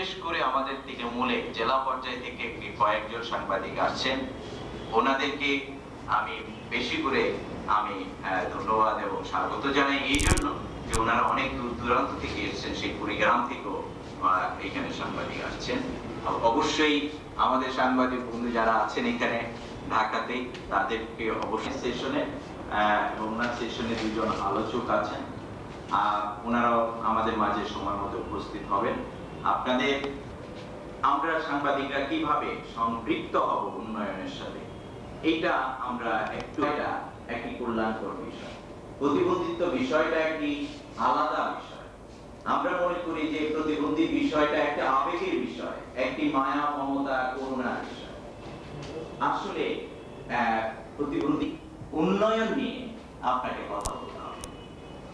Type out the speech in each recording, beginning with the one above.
বিশেষ করে আমাদের তৃণমূলে জেলা পর্যায় থেকে কয়েকজন সাংবাদিক আসছেন, ওনাদেরকে আমি বেশি করে ধন্যবাদ এবং স্বাগত জানাই এই জন্য যে ওনারা অনেক দূর দূরান্ত থেকে এসেছেন, সেই কুড়িগ্রাম থেকেও এখানে সাংবাদিক আসছেন। অবশ্যই আমাদের সাংবাদিক বন্ধু যারা আছেন এখানে ঢাকাতে, তাদেরকে অবশ্যই সেশনে এবং ওনার সেশনে দুজন আলোচক আছেন, ওনারাও আমাদের মাঝে সময় মতো উপস্থিত হবেন। আপনাদের আমরা সাংবাদিকরা কিভাবে সম্পৃক্ত হব উন্নয়নের সাথে, এইটা আমরা একটি কল্যাণকর বিষয়। প্রতিবন্ধিত্ব বিষয়টা একটি আলাদা বিষয়। আমরা মনে করি যে প্রতিবন্ধী বিষয়টা একটা আবেগের বিষয়, একটি মায়া মমতা করুণার বিষয়। আসলে প্রতিবন্ধী উন্নয়ন নিয়ে আপনাকে কথা বলতে হবে।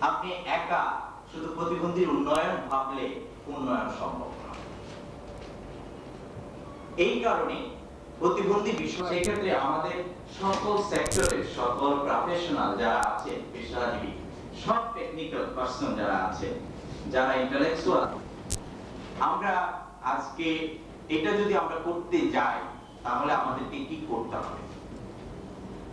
আপনি একা শুধু প্রতিবন্ধীর উন্নয়ন ভাবলে উন্নয়ন সম্ভব না। এই কারণে প্রতিবন্ধী বিষয়, সেক্ষেত্রে আমাদের সকল সেক্টরের সকল প্রফেশনাল যারা আছে, পেশাজীবী, সব টেকনিক্যাল পার্সন যারা আছে, যারা ইন্টেলেকচুয়াল, আমরা আজকে এটা যদি আমরা করতে যাই তাহলে আমাদেরকে কি করতে হবে।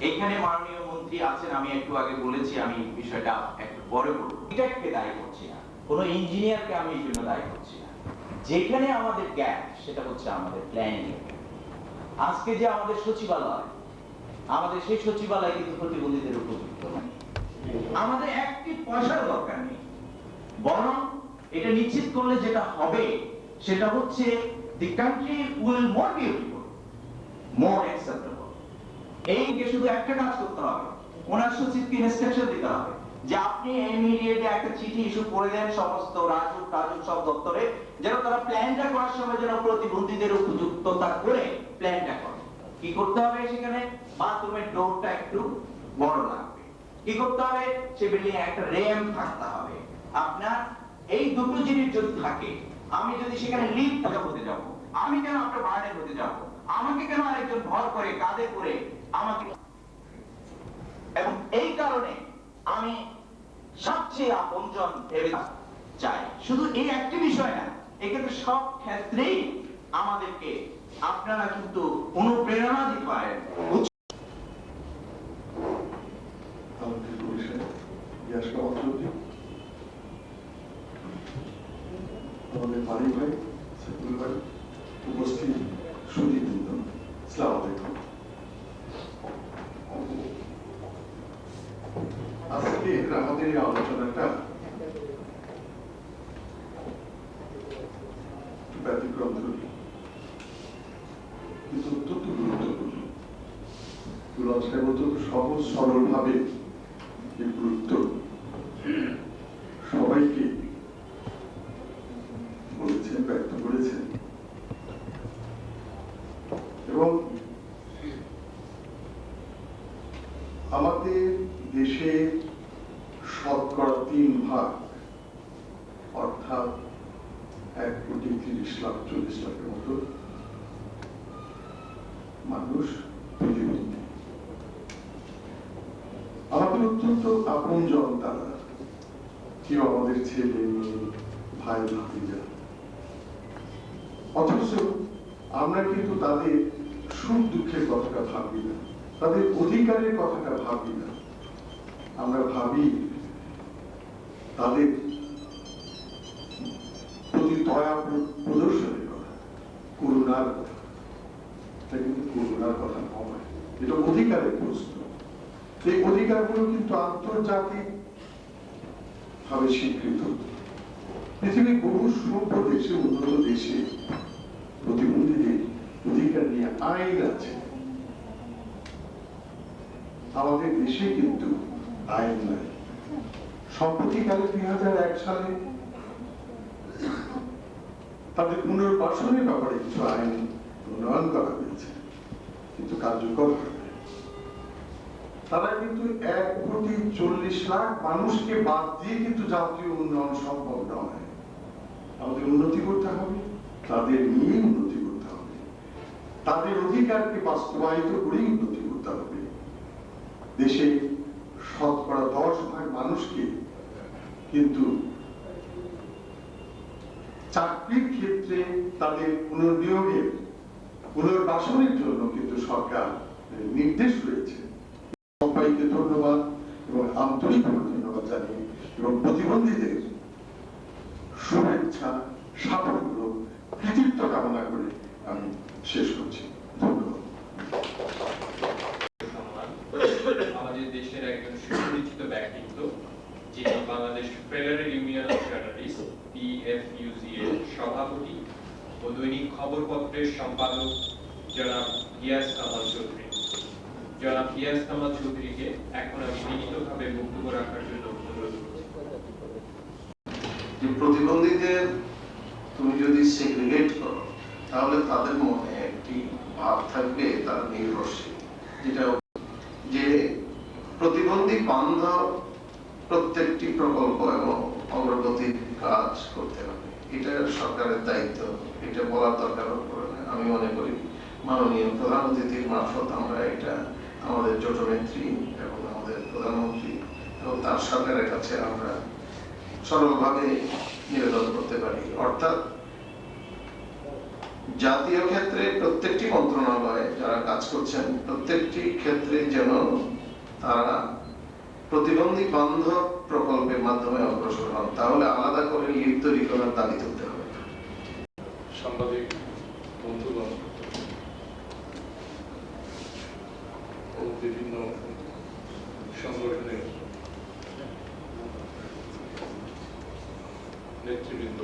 এখানে মাননীয় মন্ত্রী আছেন, আমি একটু আগে বলেছি, আমি বিষয়টা একটু পরে বলবো। এটাকে দায়ী করছি না, কোনো ইঞ্জিনিয়ারকে আমি এই জন্য দায়ী করছি না। যেখানে আমাদের গ্যাপ সেটা হচ্ছে আমাদের প্ল্যানিং। আজকে যে আমাদের সচিবালয়, আমাদের সেই সচিবালয় কিন্তু প্রতিবন্ধীদের উপযুক্ত নয়। আমাদের একটি পয়সার দরকার নেই, বরং এটা নিশ্চিত করলে যেটা হবে সেটা হচ্ছে the country will more beautiful, more acceptable. এইকে শুধু একটা কাজ করতে হবে, ওনার সচিবকে ইনস্ট্রাকশন দিতে হবে যে আপনি ইমিডিয়েটলি একটা চিঠি ইস্যু করে দেন সমস্ত রাজুক সব দপ্তরে, যেন তারা প্ল্যানটা করার সময় যেন প্রতিবন্ধীদের উপযুক্ততা করে প্ল্যানটা করে। কি করতে হবে, সেখানে বাথরুমের ডোরটা একটু বড় লাগবে। কি করতে হবে, সে বিল্ডিং এ একটা র্যাম্প থাকতে হবে। আপনার এই দুটো জিনিস যদি থাকে, আমি যদি সেখানে লিফট হতে যাব, আমি কেন আপনার বার্ডেন হতে যাব, আমাকে কেন আরেকজন ভর করে কাঁধে করে আমাকে, এবং এই কারণে আমি সবচেয়ে আপনজন ভেবে চাই। শুধু এই একটি বিষয় না, এক্ষেত্রে সব ক্ষেত্রেই আমাদেরকে আপনারা কিন্তু অনুপ্রেরণা দিতে পারেন। আমাদের বাড়ি ভাই, সেকুল ভাই, উপস্থিত সুধীবৃন্দ, আসসালামু আলাইকুম। আজকে আমাদের এই আলোচনাটা ব্যতিক্রম ধরি, কিন্তু অত্যন্ত গুরুত্বপূর্ণ। অত্যন্ত সহজ সরল ভাবে এই গুরুত্ব সবাইকে বলেছেন, ব্যক্ত করেছেন, এবং আমাদের দেশে শতকরা 3 ভাগ, অর্থাৎ 1,30,40,00,000 মতো মানুষ প্রতিবন্ধী। আমাদের অত্যন্ত আপনজন তারা, কেউ আমাদের ছেলে মেয়ে, ভাই ভাতিজা। অথচ আমরা কিন্তু তাদের সুখ দুঃখের কথাটা ভাবি না, তাদের অধিকারের কথাটা ভাবি না। আমরা ভাবি তাদের প্রতি দয়া প্রদর্শনের কথা, করুণার কথা। এটা কিন্তু করুণার কথা নয়, এটা অধিকারের প্রশ্ন। এই অধিকারগুলো কিন্তু আন্তর্জাতিক ভাবে স্বীকৃত। পৃথিবীর বহু সভ্য দেশে, উন্নত দেশে প্রতিবন্ধীদের অধিকার নিয়ে আইন আছে। আমাদের দেশে কিন্তু আইন নাই। সম্প্রতিকালে 2001 সালে তাদের পুনর্বাসনের ব্যাপারে কিছু আইন উন্নয়ন করা হয়েছে, কিন্তু কার্যকর হয়। তারা কিন্তু 1,40,00,000 মানুষকে বাদ দিয়ে কিন্তু জাতীয় উন্নয়ন সম্ভব নয়। আমাদের উন্নতি করতে হবে, তাদের নিয়ে উন্নতি করতে হবে, তাদের অধিকারকে বাস্তবায়িত করেই উন্নতি করতে হবে। দেশে শতকরা 10 ভাগ মানুষকে কিন্তু চাকরির ক্ষেত্রে তাদের পুনর্নিয়োগের পুনর্বাসনের জন্য কিন্তু সরকার নির্দেশ রয়েছে। সবাইকে ধন্যবাদ এবং আন্তরিকভাবে ধন্যবাদ জানিয়ে এবং প্রতিবন্ধীদের শুভেচ্ছা, সাফল্য, কৃতিত্ব কামনা করে আমি শেষ করছি। ধন্যবাদ। আমাদের দেশের একজন সুপরিচিত ব্যক্তিত্ব, যিনি Bangladesh federal union of journalist PFUC এর সভাপতি ও দৈনিক খবরপত্রের সম্পাদক জনাব গিয়াস কামাল চৌধুরী। জনাব গিয়াস কামাল চৌধুরীকে এখন আমি বিনীতভাবে বক্তব্য রাখার জন্য অনুরোধ করছি। যে প্রতিবন্ধীদের তুমি যদি সেগ্রিগেট করো তাহলে তাদের মনে একটি ভাব থাকবে তার নির্ভরশীল, যেটা যে প্রতিবন্ধী বান্ধব প্রত্যেকটি প্রকল্প এবং অগ্রগতির কাজ করতে হবে। এটা সরকারের দায়িত্ব, এটা বলার দরকার পড়ে না। আমি মনে করি মাননীয় প্রধান অতিথির মারফত আমরা এটা আমাদের জোট নেত্রী এবং আমাদের প্রধানমন্ত্রী এবং তার সরকারের কাছে আমরা সরলভাবে নিবেদন করতে পারি। অর্থাৎ জাতীয় ক্ষেত্রে প্রত্যেকটি মন্ত্রণালয়ে যারা কাজ করছেন প্রত্যেকটি ক্ষেত্রে যেন তারা প্রতিবন্ধী বান্ধব প্রকল্পের মাধ্যমে অগ্রসর হন, তাহলে আলাদা করে লিড তৈরি করার দাবি তুলতে হবে। সাংবাদিক বন্ধুগণ ও বিভিন্ন সংগঠনের নেতৃবৃন্দ,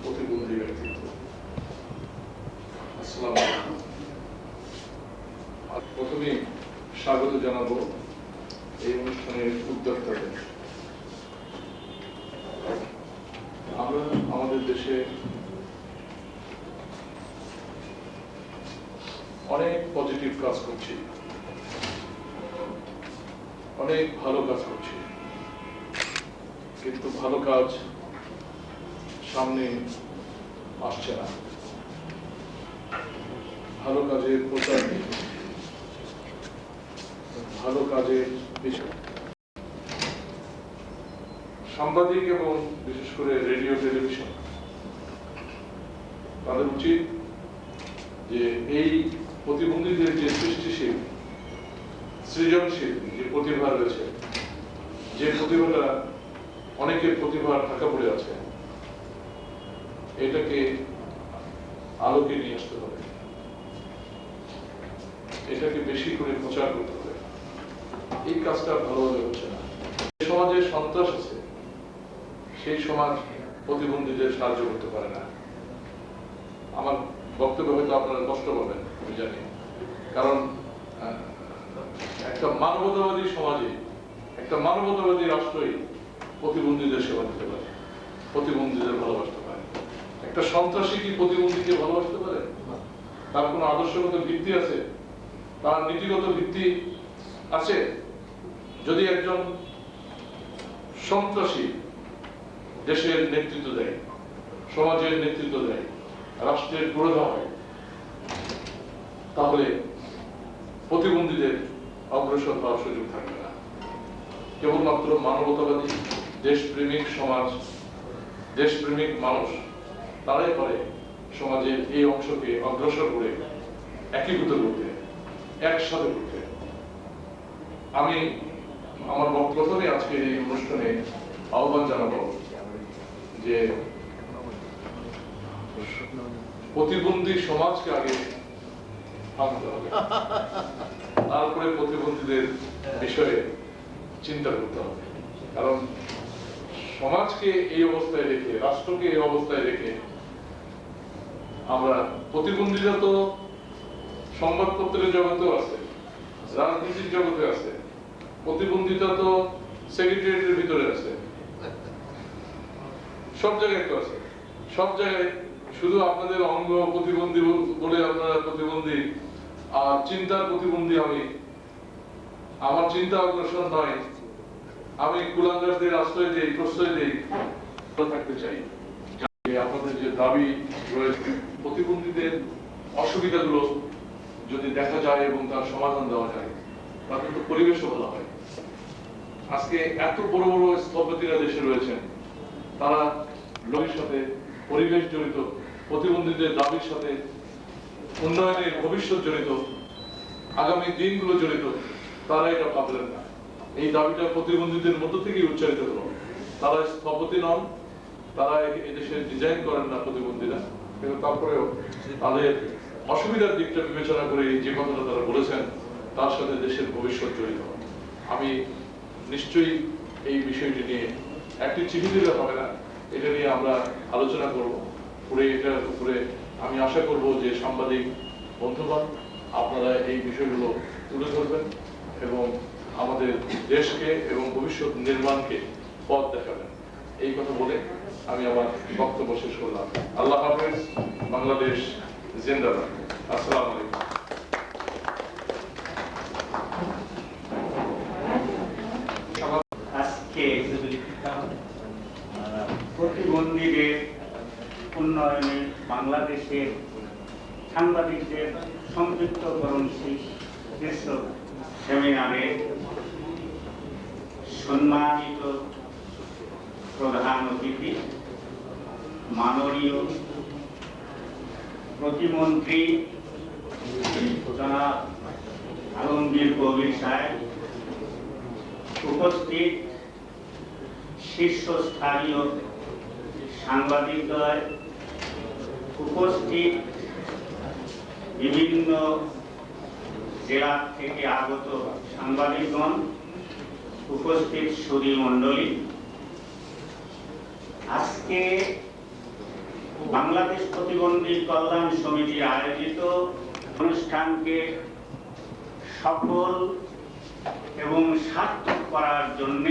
প্রতিবন্ধী ব্যক্তিত্ব, আসসালামু আলাইকুম। প্রথমে স্বাগত জানাবো এই অনুষ্ঠানের উদ্যোক্তাদের। আমরা আমাদের দেশে অনেক পজিটিভ কাজ করছি, অনেক ভালো কাজ করছি, কিন্তু ভালো কাজ সামনে আসছে না। ভালো কাজের প্রচার নেই, ভালো কাজের বিষয়। সাংবাদিক এবং বিশেষ করে রেডিও টেলিভিশন তাদের উচিত যে এই প্রতিবন্ধীদের যে সৃষ্টিশীল সৃজনশীল যে প্রতিভা রয়েছে, যে প্রতিভাটা অনেকের প্রতিভা ঢাকা পড়ে আছে, এটাকে আলোকে নিয়ে আসতে হবে, এটাকে বেশি করে প্রচার করতে হবে। এই কাজটা ভালোভাবে হচ্ছে না। সমাজে সন্ত্রাস আছে, সেই সমাজ প্রতিবন্ধীদের সাহায্য করতে পারে না। আমার বক্তব্য হয়তো আপনারা কষ্ট পাবেন, আমি জানি, কারণ একটা মানবতাবাদী সমাজে, একটা মানবতাবাদী রাষ্ট্রই প্রতিবন্ধীদের সেবা দিতে পারে, প্রতিবন্ধীদের ভালোবাসতে পারে। একটা সন্ত্রাসী কি প্রতিবন্ধীকে ভালোবাসতে পারে? তার কোনো আদর্শগত ভিত্তি আছে? তার নীতিগত ভিত্তি আছে? যদি একজন সন্ত্রাসী দেশের নেতৃত্ব দেয়, সমাজের নেতৃত্ব দেয়, রাষ্ট্রের প্রধান হয়, তাহলে প্রতিবন্ধীদের অগ্রসর হওয়ার সুযোগ থাকবে না। কেবলমাত্র মানবতাবাদী দেশপ্রেমিক সমাজ, দেশপ্রেমিক মানুষ তারাই পারে সমাজের এই অংশকে অগ্রসর করে একীভূত করতে, একসাথে করতে। আমি আমার প্রথমে আজকে এই অনুষ্ঠানে আহ্বান জানাবো যে প্রতিবন্ধী সমাজকে আগে ভাঙতে হবে, তারপরে প্রতিবন্ধীদের বিষয়ে চিন্তা করতে হবে। কারণ সমাজকে এই অবস্থায় রেখে, রাষ্ট্রকে এই অবস্থায় রেখে আমরা, প্রতিবন্ধীরা তো সংবাদপত্রের জগতেও আছে, রাজনীতির জগতে আছে, প্রতিবন্ধিতা তো সেক্রেটারিয়েটের ভিতরে আছে, সব জায়গায় তো আছে। সব জায়গায় শুধু আপনাদের অঙ্গ প্রতিবন্ধী বলে আপনারা প্রতিবন্ধী, আর চিন্তার প্রতিবন্ধী আমি। আমার চিন্তা অগ্রসর নয়, আমি কুলাঙ্গারদের আশ্রয় দেই, প্রশ্রয় দেই, থাকতে চাই। আপনাদের যে দাবি রয়েছে, প্রতিবন্ধীদের অসুবিধাগুলো যদি দেখা যায় এবং তার সমাধান দেওয়া যায়, তাতে তো পরিবেশও ভালো হয়। আজকে এত বড় বড় স্থপতিরা দেশে রয়েছেন, তারা লোকের সাথে পরিবেশ জড়িত, প্রতিবন্ধীদের দাবির সাথে উন্নয়নের ভবিষ্যৎ জড়িত, আগামী দিনগুলো জড়িত, তারা এটা ভাবলেন না। এই দাবিটা প্রতিবন্ধীদের মধ্য থেকেই উচ্চারিত হলো। তারা স্থপতি নন, তারা এদেশে ডিজাইন করেন না প্রতিবন্ধীরা, কিন্তু তারপরেও তাদের অসুবিধার দিকটা বিবেচনা করে যে কথাটা তারা বলেছেন তার সাথে দেশের ভবিষ্যৎ জড়িত। আমি নিশ্চয়ই এই বিষয়টি নিয়ে একটি চিঠি দিলে হবে না, এটা নিয়ে আমরা আলোচনা করব পুরো এটার উপরে। আমি আশা করব যে সাংবাদিক বন্ধুগণ আপনারা এই বিষয়গুলো তুলে ধরবেন এবং আমাদের দেশকে এবং ভবিষ্যৎ নির্মাণকে পথ দেখাবেন। এই কথা বলে আমি আমার বক্তব্য শেষ করলাম। আল্লাহ হাফেজ। বাংলাদেশ জিন্দাবাদ। আসসালামু আলাইকুম। আজকে প্রতিবন্ধীদের উন্নয়নে বাংলাদেশের সাংবাদিকদের সম্পৃক্তকরণ শীর্ষক সেমিনারে সম্মানিত প্রধান অতিথি মাননীয় প্রতিমন্ত্রী জনাব আলমগীর কবির সাহেব, উপস্থিত শীর্ষস্থানীয় সাংবাদিকদ্বয়, উপস্থিত বিভিন্ন জেলা থেকে আগত সাংবাদিকগণ, উপস্থিত সুধী মণ্ডলী, আজকে বাংলাদেশ প্রতিবন্ধী কল্যাণ সমিতি আয়োজিত অনুষ্ঠানকে সফল এবং সার্থক করার জন্য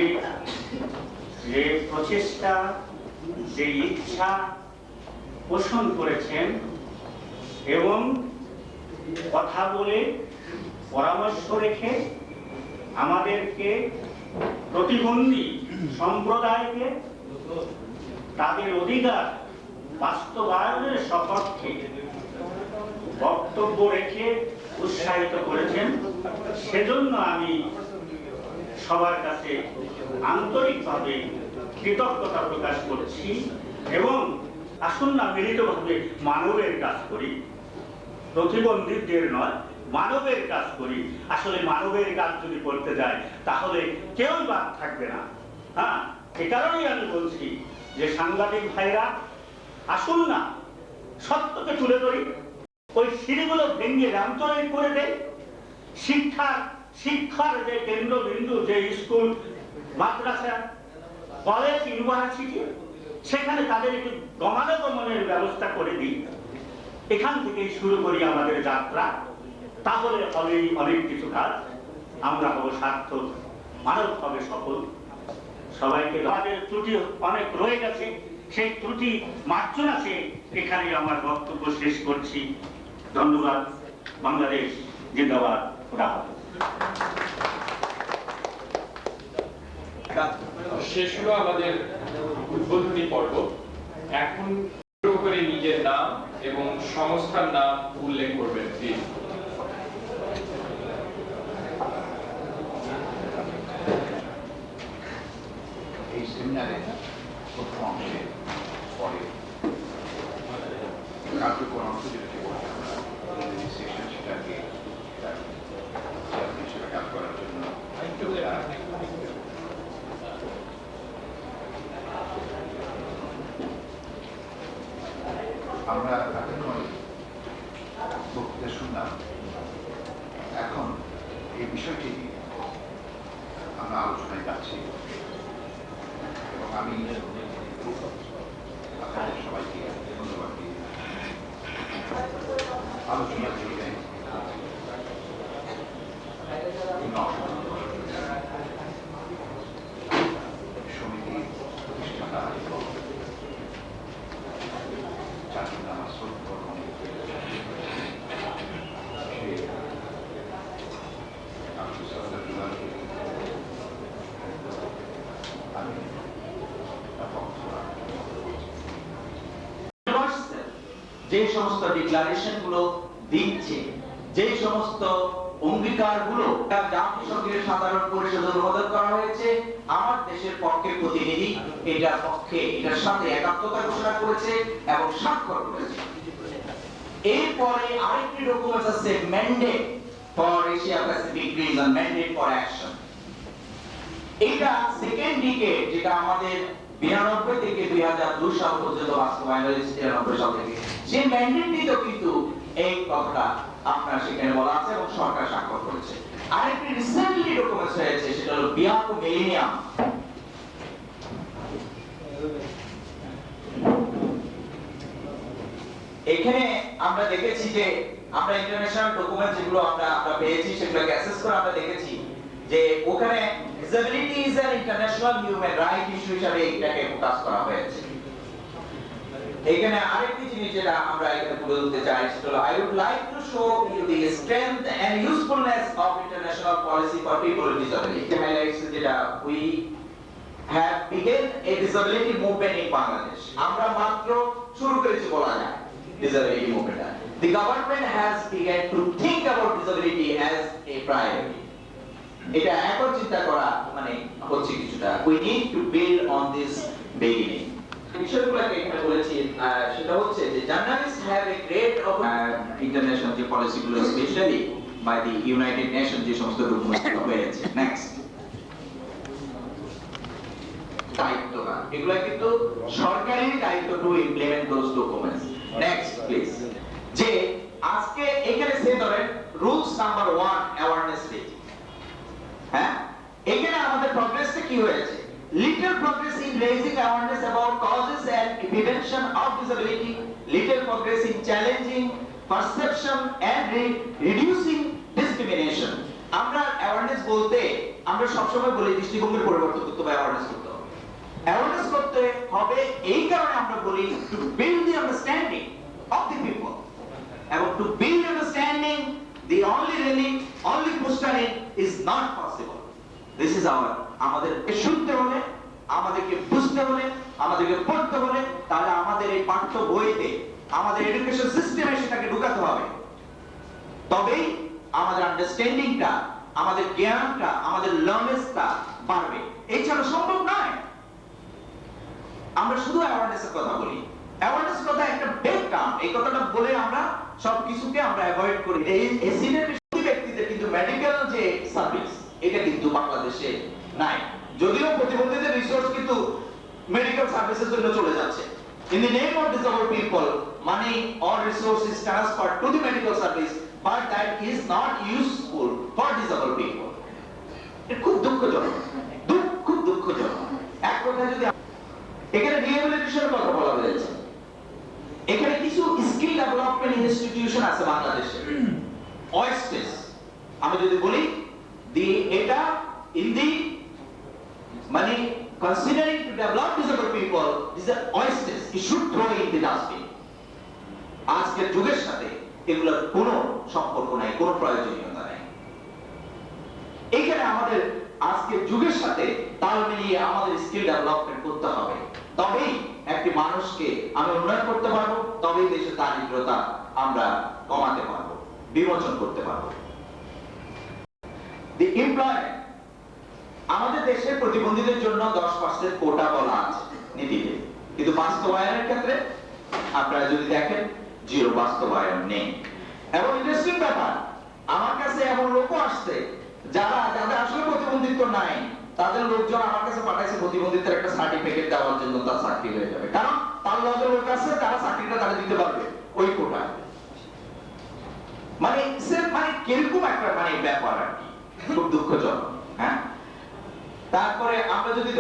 যে প্রচেষ্টা, যে ইচ্ছা পোষণ করেছেন এবং কথা বলে পরামর্শ রেখে আমাদেরকে প্রতিবন্ধী সম্প্রদায়কে তাদের অধিকার বাস্তবায়নের সপক্ষে বক্তব্য রেখে উৎসাহিত করেছেন, সেজন্য আমি সবার কাছে আন্তরিকভাবে কৃতজ্ঞতা প্রকাশ করছি। এবং আসুন না মিলিতভাবে মানবের কাজ করি, প্রতিবন্ধীদের নয়, মানবের কাজ করি। আসলে মানবের কাজ যদি করতে যায় তাহলে কেউই বাদ থাকবে না। হ্যাঁ, এ কারণেই আমি বলছি যে সাংবাদিক ভাইরা আসুন না সত্যকে তুলে ধরি, ওই সিঁড়িগুলো ভেঙে রামচরিত করে দেয়। শিক্ষার যে কেন্দ্রবিন্দু, যে স্কুল, মাদ্রাসা, কলেজ, ইউনিভার্সিটি, সেখানে তাদের একটু গমনাগমনের ব্যবস্থা করে দিই। এখান থেকেই শুরু করি আমাদের যাত্রা। তাহলে হবেই অনেক কিছু কাজ, আমরা হব সার্থক, মানব হবে সফল। সবাইকে আমাদের ত্রুটি অনেক রয়ে গেছে, সেই ত্রুটি মার্জনা আছে। এখানে আমার বক্তব্য শেষ করছি। ধন্যবাদ। বাংলাদেশ জিন্দাবাদ। খোদা হাফেজ। শেষ হলো আমাদের উদ্বোধনী পর্ব। এখন করে নিজের নাম এবং সংস্থার নাম উল্লেখ করবেন প্লিজ। এই সেমিনারে প্রথম অংশে পরে কার্যক্রম অংশ যেটাকে বলতে আমরা সেকশন, সেটাকে কাজ করার জন্য আমরা এতক্ষণ বক্তৃতা শুনলাম। এখন এই বিষয়টি নিয়ে আমরা আলোচনায় যাচ্ছি এবং আমি আপনাদের সবাইকে ধন্যবাদ দিই। আলোচনা জড়িয়ে সমিতি প্রতিষ্ঠাতা চাকরি নামা শ্রদ্ধকর্ম যে সমস্ত ডিক্লারেশন গুলো দিচ্ছে, যে সমস্ত অঙ্গীকারগুলো জাতিসংঘের সাধারণ পরিষদ অনুমোদন করা হয়েছে। আমার দেশের পক্ষে প্রতিনিধি এটার সাথে একাত্মতা ঘোষণা করেছে এবং স্বাক্ষর করেছে। এরপরে আরেকটি ডকুমেন্ট আছে, mandate for Asia Pacific reason, mandate for action. এটা সেকেন্ড ডিকেড, যেটা আমাদের 92 থেকে 2002 সাল পর্যন্ত বাস্তবায়ন হয়েছে, 93 সাল থেকে। সেই ম্যান্ডেটটিতেও কিন্তু এই কথাটা আপনার সেখানে বলা আছে এবং সরকার স্বাক্ষর করেছে। আরেকটি রিসেন্টলি ডকুমেন্ট হয়েছে, সেটা হলো বিয়াকো মিলেনিয়াম। এখানে আমরা দেখেছি যে আমরা ইন্টারন্যাশনাল ডকুমেন্ট যেগুলো আমরা পেয়েছি সেগুলোকে অ্যাসেস করে আমরা দেখেছি যে ওখানে disability is an international human right issue হিসেবে এটাকে ফোকাস করা হয়েছে। এখানে আরেকটি জিনিস যেটা আমরা এখানে তুলে ধরতে চাই সেটা হলো I would like to show you the strength and usefulness of international policy for people with disability. Highlights যেটা we have begun a disability movement in Bangladesh. আমরা মাত্র শুরু করেছি বলা যায় disability movement. The government has begun to think about disability as a priority. এটা এখন চিন্তা করা মানে হচ্ছে কিছুটা। We need to build on this beginning. বিষয়গুলোকে এখানে বলেছি সেটা হচ্ছে যে journalist have a great international যে পলিসিগুলো specially by the United Nation যে সমস্ত ডকুমেন্ট হয়েছে। নেক্সট, দায়িত্বটা এগুলো কিন্তু সরকারি দায়িত্ব to implement those documents. Next please, যে আজকে এখানে সে ধরেন রুলস নাম্বার 1 অ্যাওয়ারনেস রেজিং। হ্যাঁ, এখানে আমাদের প্রগ্রেসটা কি হয়েছে? Little progress in raising awareness about causes and prevention of disability, little progress in challenging perception and reducing discrimination. আমরা awareness বলতে আমরা সবসময় বলি দৃষ্টিভঙ্গির পরিবর্তন করতে হবে, awareness করতে হবে। Awareness করতে হবে এই কারণে আমরা বলি to build the understanding of the people. এবং to build understanding, the only pushing it is not possible. This is our আমাদেরকে শুনতে হলে, আমাদেরকে বুঝতে হলে, আমাদেরকে পড়তে হলে, তাহলে আমাদের এই পাঠ্য বইতে আমাদের এডুকেশন সিস্টেমে সেটাকে ঢুকাতে হবে। তবেই আমাদের আন্ডারস্ট্যান্ডিংটা, আমাদের জ্ঞানটা, আমাদের লার্নেসটা বাড়বে। এছাড়া সম্ভব নয়। আমরা শুধু অ্যাওয়ারনেসের কথা বলি, অ্যাওয়ারনেস কথা একটা বেগ টার্ম, এই কথাটা বলে আমরা সবকিছুকে আমরা অ্যাভয়েড করি। এই এসিডের ব্যক্তিদের কিন্তু মেডিকেল যে সার্ভিস এটা কিন্তু বাংলাদেশে নাই, যদিও প্রতিবন্ধীদের রিসোর্স কিন্তু মেডিকেল সার্ভিসের জন্য চলে যাচ্ছে। In the name of disabled people, money or resources transferred to the medical service, but that is not useful for disabled people. এটা খুব দুঃখজনক, খুব দুঃখজনক। এক কথা যদি এখানে রিহ্যাবিলিটেশনের কথা বলা হয়েছে, এখানে কিছু স্কিল ডেভেলপমেন্ট ইনস্টিটিউশন আছে বাংলাদেশে। ওয়েস্টেস আমি যদি বলি এটা in the money considering to develop disabled people, these are oysters, you should throw in the dustbin. আজকের যুগের সাথে এগুলোর কোনো সম্পর্ক নাই, কোনো প্রয়োজনীয়তা নাই। এখানে আমাদের আজকের যুগের সাথে তাল মিলিয়ে আমাদের স্কিল ডেভেলপমেন্ট করতে হবে, তবেই একটি মানুষকে আমরা উন্নয়ন করতে পারবো, তবেই দেশের দারিদ্রতা আমরা কমাতে পারবো, বিমোচন করতে পারবো। The employment, আমাদের দেশের প্রতিবন্ধীদের জন্য 10% কোটা বলা আছে নীতিতে, কিন্তু বাস্তবায়নের ক্ষেত্রে আপনারা যদি দেখেন জিরো বাস্তবায়ন নেই। এবং ইন্টারেস্টিং ব্যাপার, আমার কাছে এমন লোকও আসছে যাদের আসলে প্রতিবন্ধিত্ব নাই, তাদের লোকজন আমার কাছে পাঠাইছে প্রতিবন্ধিত্বের একটা সার্টিফিকেট দেওয়ার জন্য, তার চাকরি হয়ে যাবে, কারণ তার লগে লোক আছে, তারা চাকরিটা তারা দিতে পারবে ওই কোটায়। মানে কিরকম একটা ব্যাপার আর কি, খুব দুঃখজনক। হ্যাঁ, তারপরে আমরা যদি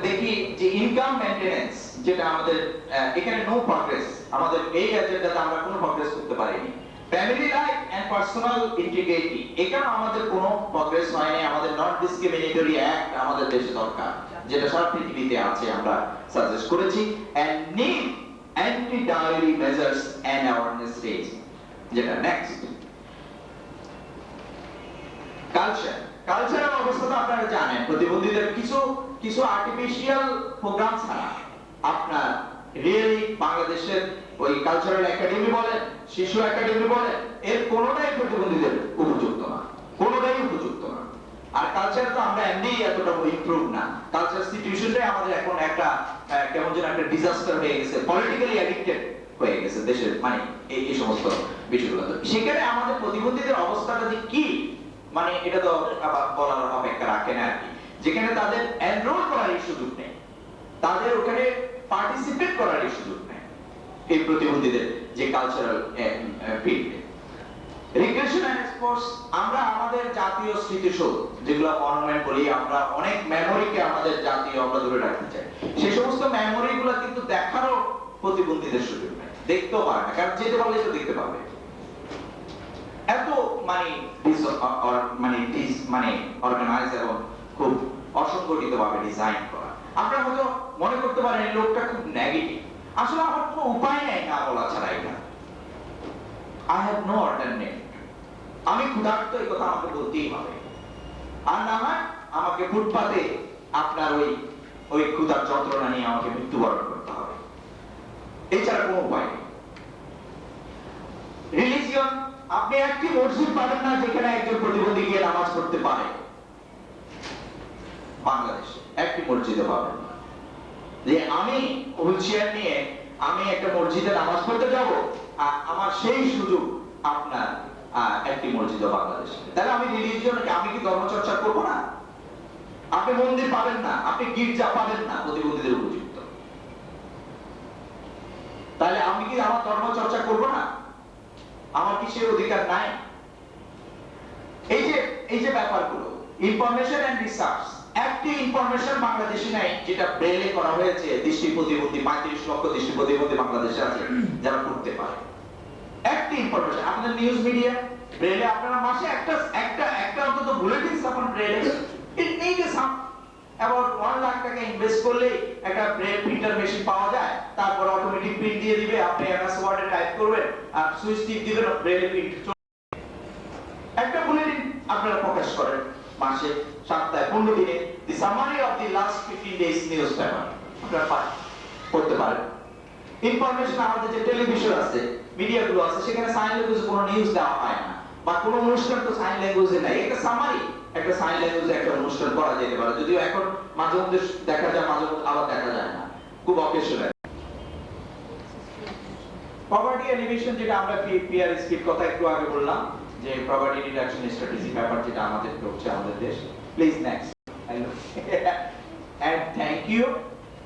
দেখি যে ইনকাম মেইনটেনেন্স, যেটা আমাদের এখানে নো প্রগ্রেস, আমাদের এই এজেন্ডাতে আমরা কোনো প্রগ্রেস করতে পারিনি। Family life and personal integrity, এখানে আমাদের কোনো প্রগ্রেস হয়নি। আমাদের নন ডিসক্রিমিনেটরি অ্যাক্ট আমাদের দেশে দরকার, যেটা সারা পৃথিবীতে আছে, আমরা সাজেস্ট করেছি। And need anti dowry measures and awareness raising, যেটা নেক্সট। কালচারাল অবস্থা তো আপনারা জানেন, প্রতিবন্ধীদের কিছু আর্টিফিশিয়াল প্রোগ্রাম ছাড়া আপনার রিয়েলি বাংলাদেশের ওই কালচারাল একাডেমি বলেন, শিশু একাডেমি বলেন, এর কোনোটাই প্রতিবন্ধীদের উপযুক্ত না। কোনোটাই উপযুক্ত না। আর কালচার তো আমরা এমনি এতটা ইমপ্রুভ না, কালচার সিচুয়েশনটাই আমাদের এখন একটা কেমন যেন একটা ডিজাস্টার হয়ে গেছে, পলিটিক্যালি অ্যাডিক্টেড হয়ে গেছে দেশের মানে এই সমস্ত বিষয়গুলো। তো সেখানে আমাদের প্রতিবন্ধীদের অবস্থাটা যে কি মানে এটা তো আবার বলার অপেক্ষা রাখে না আর কি। যেখানে তাদের এনরোল করার সুযোগ নেই, তাদের ওখানে পার্টিসিপেট করার সুযোগ নেই এই প্রতিবন্ধীদের যে কালচারাল ফিল্ডে। রিক্রিয়েশন এন্ড স্পোর্টস, আমরা আমাদের জাতীয় স্মৃতিসৌধ যেগুলো অর্নামেন্ট বলি, আমরা অনেক মেমোরিকে আমাদের জাতীয় আমরা ধরে রাখতে চাই, সেই সমস্ত মেমোরি গুলো কিন্তু দেখারও প্রতিবন্ধীদের সুযোগ নেই, দেখতেও পারে না, কারণ যেতে পারলে তো দেখতে পাবে। এত মানে অর্গানাইজ এবং খুব অসংগঠিত ভাবে ডিজাইন করা। আপনারা হয়তো মনে করতে পারেন এই লোকটা খুব নেগেটিভ, আসলে আমার কোনো উপায় নেই না বলা ছাড়া এটা। I have no alternate. আমি ক্ষুধার্ত, এই কথা আমাকে বলতেই হবে। আর না হয় আমাকে ফুটপাতে আপনার ওই ক্ষুধার যন্ত্রণা নিয়ে আমাকে মৃত্যুবরণ করতে হবে, এছাড়া কোনো উপায় নেই। রিলিজিয়ন, আপনি একটি মসজিদ পাবেন না যেখানে একজন প্রতিবন্ধী গিয়ে নামাজ পড়তে পারে। বাংলাদেশে একটি মসজিদে পাবেন না যে আমি হুইলচেয়ার নিয়ে আমি একটা মসজিদে নামাজ পড়তে যাব, আর আমার সেই সুযোগ আপনার একটি মসজিদ বাংলাদেশে। তাহলে আমি রিলিজিয়নকে, আমি কি ধর্মচর্চা করব না? আপনি মন্দির পাবেন না, আপনি গির্জা পাবেন না প্রতিবন্ধীদের উপযুক্ত, তাহলে আমি কি আমার ধর্মচর্চা করব না? আমার কি সেই অধিকার নাই? এই যে ব্যাপারগুলো, ইনফরমেশন এন্ড রিসার্চ, একটি ইনফরমেশন বাংলাদেশে নাই যেটা ব্রেলে করা হয়েছে। দৃষ্টি প্রতিবন্ধী 35 লক্ষ দৃষ্টি প্রতিবন্ধী বাংলাদেশে আছে যারা পড়তে পারে। একটি ইনফরমেশন, আপনাদের নিউজ মিডিয়া ব্রেলে আপনারা মাসে একটা অন্তত বুলেটিন ছাপান ব্রেলে। It need some about 1 lakh টাকা ইনভেস্ট করলে একটা ব্রেল প্রিন্টার মেশিন পাওয়া যায়, তারপর অটোমেটিক প্রিন্ট দিয়ে দিবে, আপনি এমএস ওয়ার্ডে টাইপ করবেন আর সুইচ টিপ দিবেন, ব্রেলে প্রিন্ট। একটা বুলেটিন আপনারা প্রকাশ করেন মাসে, সপ্তাহে, 15 দিনে, the summary of the last 15 days newspaper আপনারা পড়তে পারেন। ইনফরমেশন, আমাদের যে টেলিভিশন আছে, মিডিয়াগুলো আছে, সেখানে সাইন ল্যাঙ্গুয়েজে কোনো নিউজ দেওয়া হয় না, বা কোনো অনুষ্ঠান তো সাইন ল্যাঙ্গুয়েজে নাই। একটা সামারি, একটা সাইন ল্যাঙ্গুয়েজে একটা অনুষ্ঠান করা যেতে পারে, যদিও এখন মাঝে মধ্যে দেখা যায়, মাঝে মধ্যে আবার দেখা যায় না, খুব অকেশনাল। পভার্টি এলিভেশন, যেটা আমরা পিআর স্কিপ কথা একটু আগে বললাম, যে পভার্টি রিডাকশন স্ট্র্যাটেজি ব্যাপার যেটা আমাদের করছে আমাদের দেশ। Please next. And thank you,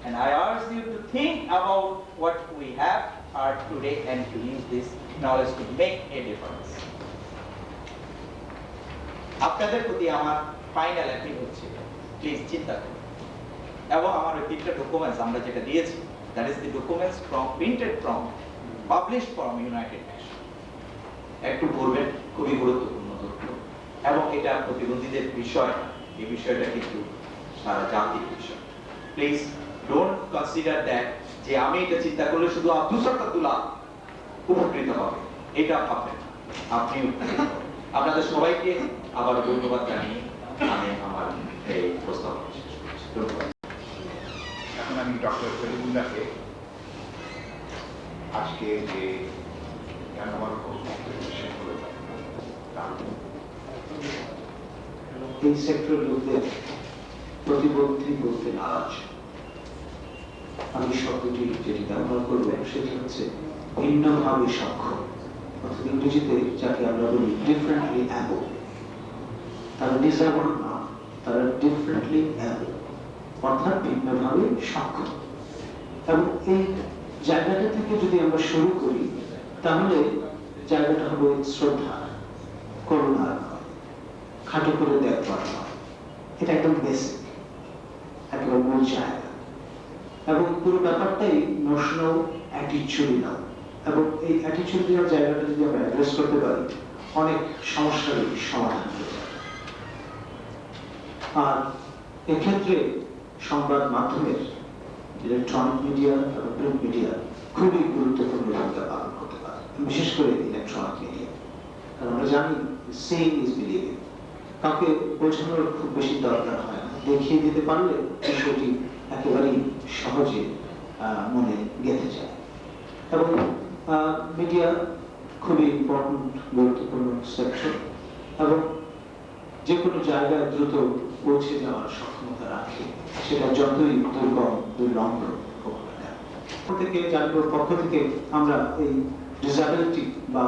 and I urge you to think about what we have heard today and to use this knowledge to make a difference. আপনাদের প্রতি আমার ফাইনাল অ্যাপিল হচ্ছে, প্লিজ চিন্তা করুন, এবং আমার ওই 3টা ডকুমেন্টস আমরা যেটা দিয়েছি, that is the documents from printed from published from United nation, একটু পড়বেন, খুবই গুরুত্বপূর্ণ তথ্য, এবং এটা প্রতিবন্ধীদের বিষয়, এই বিষয়টা কিন্তু সারা জাতির বিষয়। প্লিজ ডোন্ট কনসিডার দ্যাট যে আমি এটা চিন্তা করলে শুধু আব্দুল্লাহ উপকৃত হবে, এটা ভাববেন না, আপনি উপকৃত হবেন। আপনাদের সবাইকে আবার ধন্যবাদ জানিয়ে আমি আমার এই প্রস্তাব শেষ করছি। ধন্যবাদ। এখন আমি ডক্টর সলিমুল্লাহকে আজকে যে জ্ঞানবর্ধক বক্তব্য শেষ করে এই সেক্টর লোকদের প্রতিবন্ধী বলতে নারাজ। আমি শব্দটি যেটি ব্যবহার করবো সেটি হচ্ছে ভিন্নভাবে সক্ষম, অর্থাৎ ইংরেজিতে যাকে আমরা বলি ডিফারেন্টলি অ্যাবল। তারা ডিসেবল না, তারা ডিফারেন্টলি অ্যাবল, অর্থাৎ ভিন্নভাবে সক্ষম। এবং এই জায়গাটা থেকে যদি আমরা শুরু করি, তাহলে জায়গাটা হবে শ্রদ্ধা, করুণা, খাটো করে দেখবার নয়। এটা একদম বেসিক, একেবারে মূল জায়গা। এবং পুরো ব্যাপারটাই নোশনাল অ্যাটিচিউডিনাল, এবং এই অ্যাটিচিউডিনাল জায়গাটা যদি আমরা অ্যাড্রেস করতে পারি, অনেক সমস্যার সমাধান হয়ে যাবে। আর এক্ষেত্রে সংবাদ মাধ্যমের, ইলেকট্রনিক মিডিয়া এবং প্রিন্ট মিডিয়া খুবই গুরুত্বপূর্ণ ভূমিকা পালন করতে পারে, বিশেষ করে ইলেকট্রনিক মিডিয়া। কারণ আমরা জানি সেইং ইজ বিলিভিং, কাউকে বোঝানোর খুব বেশি দরকার হয় না, দেখিয়ে দিতে পারলে বিষয়টি একেবারেই সহজে মনে গেঁথে যায়। এবং মিডিয়া খুবই ইম্পর্টেন্ট, গুরুত্বপূর্ণ সেক্টর, এবং যে কোনো জায়গায় দ্রুত পৌঁছে যাওয়ার সক্ষমতা রাখে, সেটা যতই দুর্গম দুর্লম্ব হোক না কেন। থেকে জাতীয় পক্ষ থেকে আমরা এই ডিসএবিলিটি বা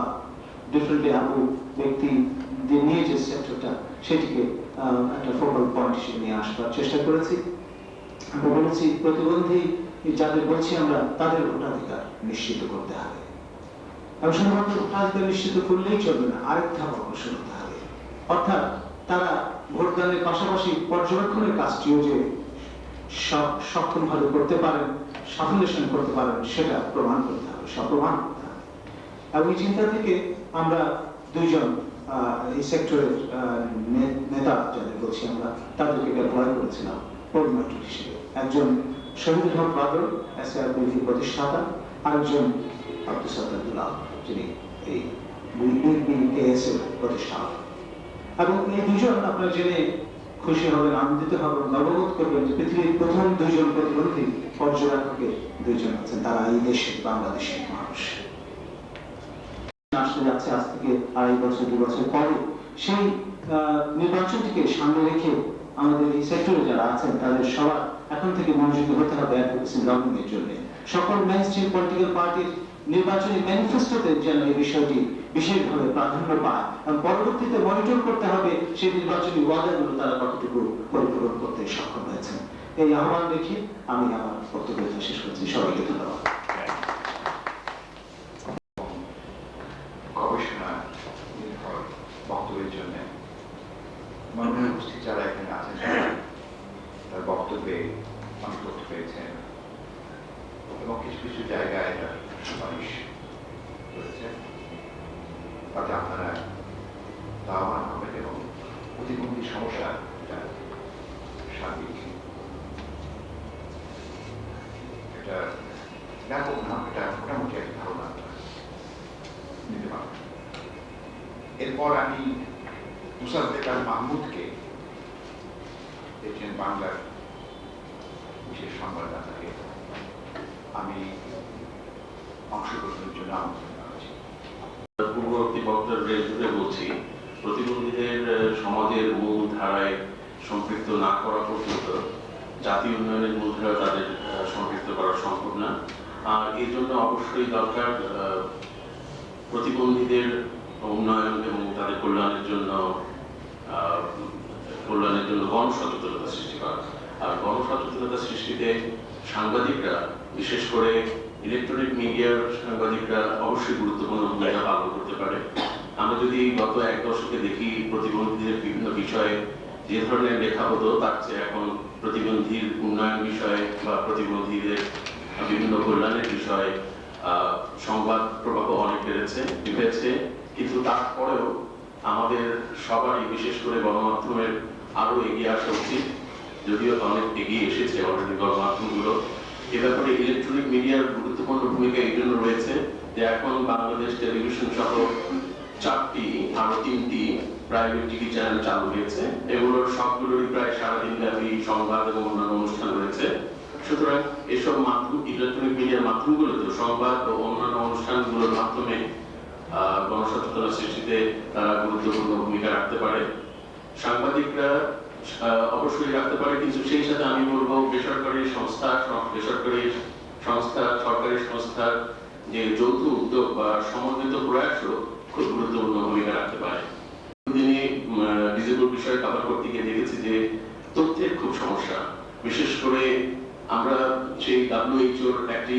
ডিফারেন্টলি আবু ব্যক্তি নিয়ে যে সেক্টরটা, সেটিকে একটা ফোকাল পয়েন্ট হিসেবে নিয়ে আসবার চেষ্টা করেছি। আমরা বলেছি প্রতিবন্ধী যাদের বলছি আমরা, তাদের ভোটাধিকার নিশ্চিত করতে হবে। এবং শুধুমাত্র ভোটাধিকার নিশ্চিত করলেই চলবে না, আরেক ধাপ অগ্রসর হতে হবে। অর্থাৎ তারা ভোটদানের পাশাপাশি পর্যবেক্ষণের কাজটিও যে সক্ষমভাবে করতে পারেন, সাফল্যের সঙ্গে করতে পারেন, সেটা প্রমাণ করতে হবে, সপ্রমাণ করতে হবে। এবং এই চিন্তা থেকে আমরা দুইজন এই সেক্টরের নেতা যাদের বলছি আমরা, তাদেরকে ডেপ্লয় করেছিলাম কোঅর্ডিনেটর হিসেবে। একজন শহীদুল হক বাদল, এসআরবির প্রতিষ্ঠাতা, আরেকজন আব্দুল সাত্তার, যিনি এই বিএস এর প্রতিষ্ঠাতা। এবং এই দুজন আপনারা জেনে খুশি হবেন, আনন্দিত হবেন, গর্ববোধ করবেন যে পৃথিবীর প্রথম দুইজন প্রতিবন্ধী পর্যবেক্ষকের দুইজন আছেন, তারা এই দেশের বাংলাদেশের মানুষ। আসতে যাচ্ছে আজ থেকে 2.5 বছর 2 বছর পরে, সেই নির্বাচনটিকে সামনে রেখে আমাদের এই সেক্টরে যারা আছেন তাদের সবার এখন থেকে মনোযোগী হতে হবে অ্যাডভোকেসি লবিং এর জন্য। সকল মেইনস্ট্রিম পলিটিক্যাল পার্টির নির্বাচনী ম্যানিফেস্টোতে যেন এই বিষয়টি বিশেষভাবে প্রাধান্য পায়, এবং পরবর্তীতে মনিটর করতে হবে সেই নির্বাচনী ওয়াদাগুলো তারা কতটুকু পরিপূরণ করতে সক্ষম হয়েছেন। এই আহ্বান রেখে আমি আমার বক্তব্য শেষ করছি। সবাইকে ধন্যবাদ। গবেষণা নির্ভর বক্তব্যের জন্য মাননীয় উপস্থিত যারা এখানে আছেন, তার বক্তব্যে অনেক তথ্য পেয়েছেন এবং কিছু কিছু জায়গায় এটা সুপারিশ করেছে, তাতে আপনারা লাভবান হবেন এবং প্রতিবন্ধী সমস্যা সার্বিক এটা ব্যাপক না, এটা মোটামুটি একটা ধারণা নিতে পারবেন। এরপর আমি মুসাদ্দেক আল মাহমুদকে দেখছেন বাংলার বিশেষ সংবাদদাতাকে আমি অংশগ্রহণের জন্য আমন্ত্রণ জানাচ্ছি। পূর্ববর্তী বক্তব্যের জুড়ে বলছি, প্রতিবন্ধীদের সমাজের মূল ধারায় সম্পৃক্ত না করা পর্যন্ত জাতীয় উন্নয়নের মূল ধারায় তাদের সম্পৃক্ত করা সম্ভব না। আর এই জন্য অবশ্যই দরকার প্রতিবন্ধীদের উন্নয়ন এবং তাদের কল্যাণের জন্য গণসচেতনতা সৃষ্টি করা। আর গণসচেতনতা সৃষ্টিতে সাংবাদিকরা, বিশেষ করে ইলেকট্রনিক মিডিয়ার সাংবাদিকরা অবশ্যই গুরুত্বপূর্ণ ভূমিকা পালন করতে পারে। আমরা যদি গত 1 দশকে দেখি প্রতিবন্ধীদের বিভিন্ন বিষয়ে যে ধরনের লেখা হতো, তার চেয়ে এখন প্রতিবন্ধীর উন্নয়ন বিষয়ে বা প্রতিবন্ধীদের বিভিন্ন কল্যাণের বিষয়ে সংবাদ প্রবাহ অনেক বেড়েছে। কিন্তু তারপরেও আমাদের সবারই, বিশেষ করে গণমাধ্যমের আরো এগিয়ে আসা উচিত। যদিও অনেক এগিয়ে এসেছে অলরেডি গণমাধ্যমগুলো। এ ব্যাপারে ইলেকট্রনিক মিডিয়ার গুরুত্বপূর্ণ ভূমিকা এই জন্য রয়েছে যে এখন বাংলাদেশ টেলিভিশন সহ 4টি আরো 3টি প্রাইভেট টিভি চ্যানেল চালু হয়েছে। এগুলোর সবগুলোরই প্রায় সারাদিন ব্যাপী সংবাদ এবং অন্যান্য অনুষ্ঠান রয়েছে। সুতরাং এসব মাধ্যম, ইলেকট্রনিক মিডিয়ার মাধ্যমগুলোতে সংবাদ ও অন্যান্য অনুষ্ঠানগুলোর মাধ্যমে গণসচেতনতা সৃষ্টিতে তারা গুরুত্বপূর্ণ ভূমিকা রাখতে পারে। সাংবাদিকরা অবশ্যই রাখতে পারে, কিন্তু সেই সাথে আমি বলবো বেসরকারি সংস্থা, সরকারি সংস্থার যে যৌথ উদ্যোগ বা সমন্বিত প্রয়াসও খুব গুরুত্বপূর্ণ ভূমিকা রাখতে পারে। দিনে ডিজেবল বিষয়ে কভার করতে গিয়ে দেখেছি যে তথ্যের খুব সমস্যা। বিশেষ করে আমরা সেই WHO-র একটি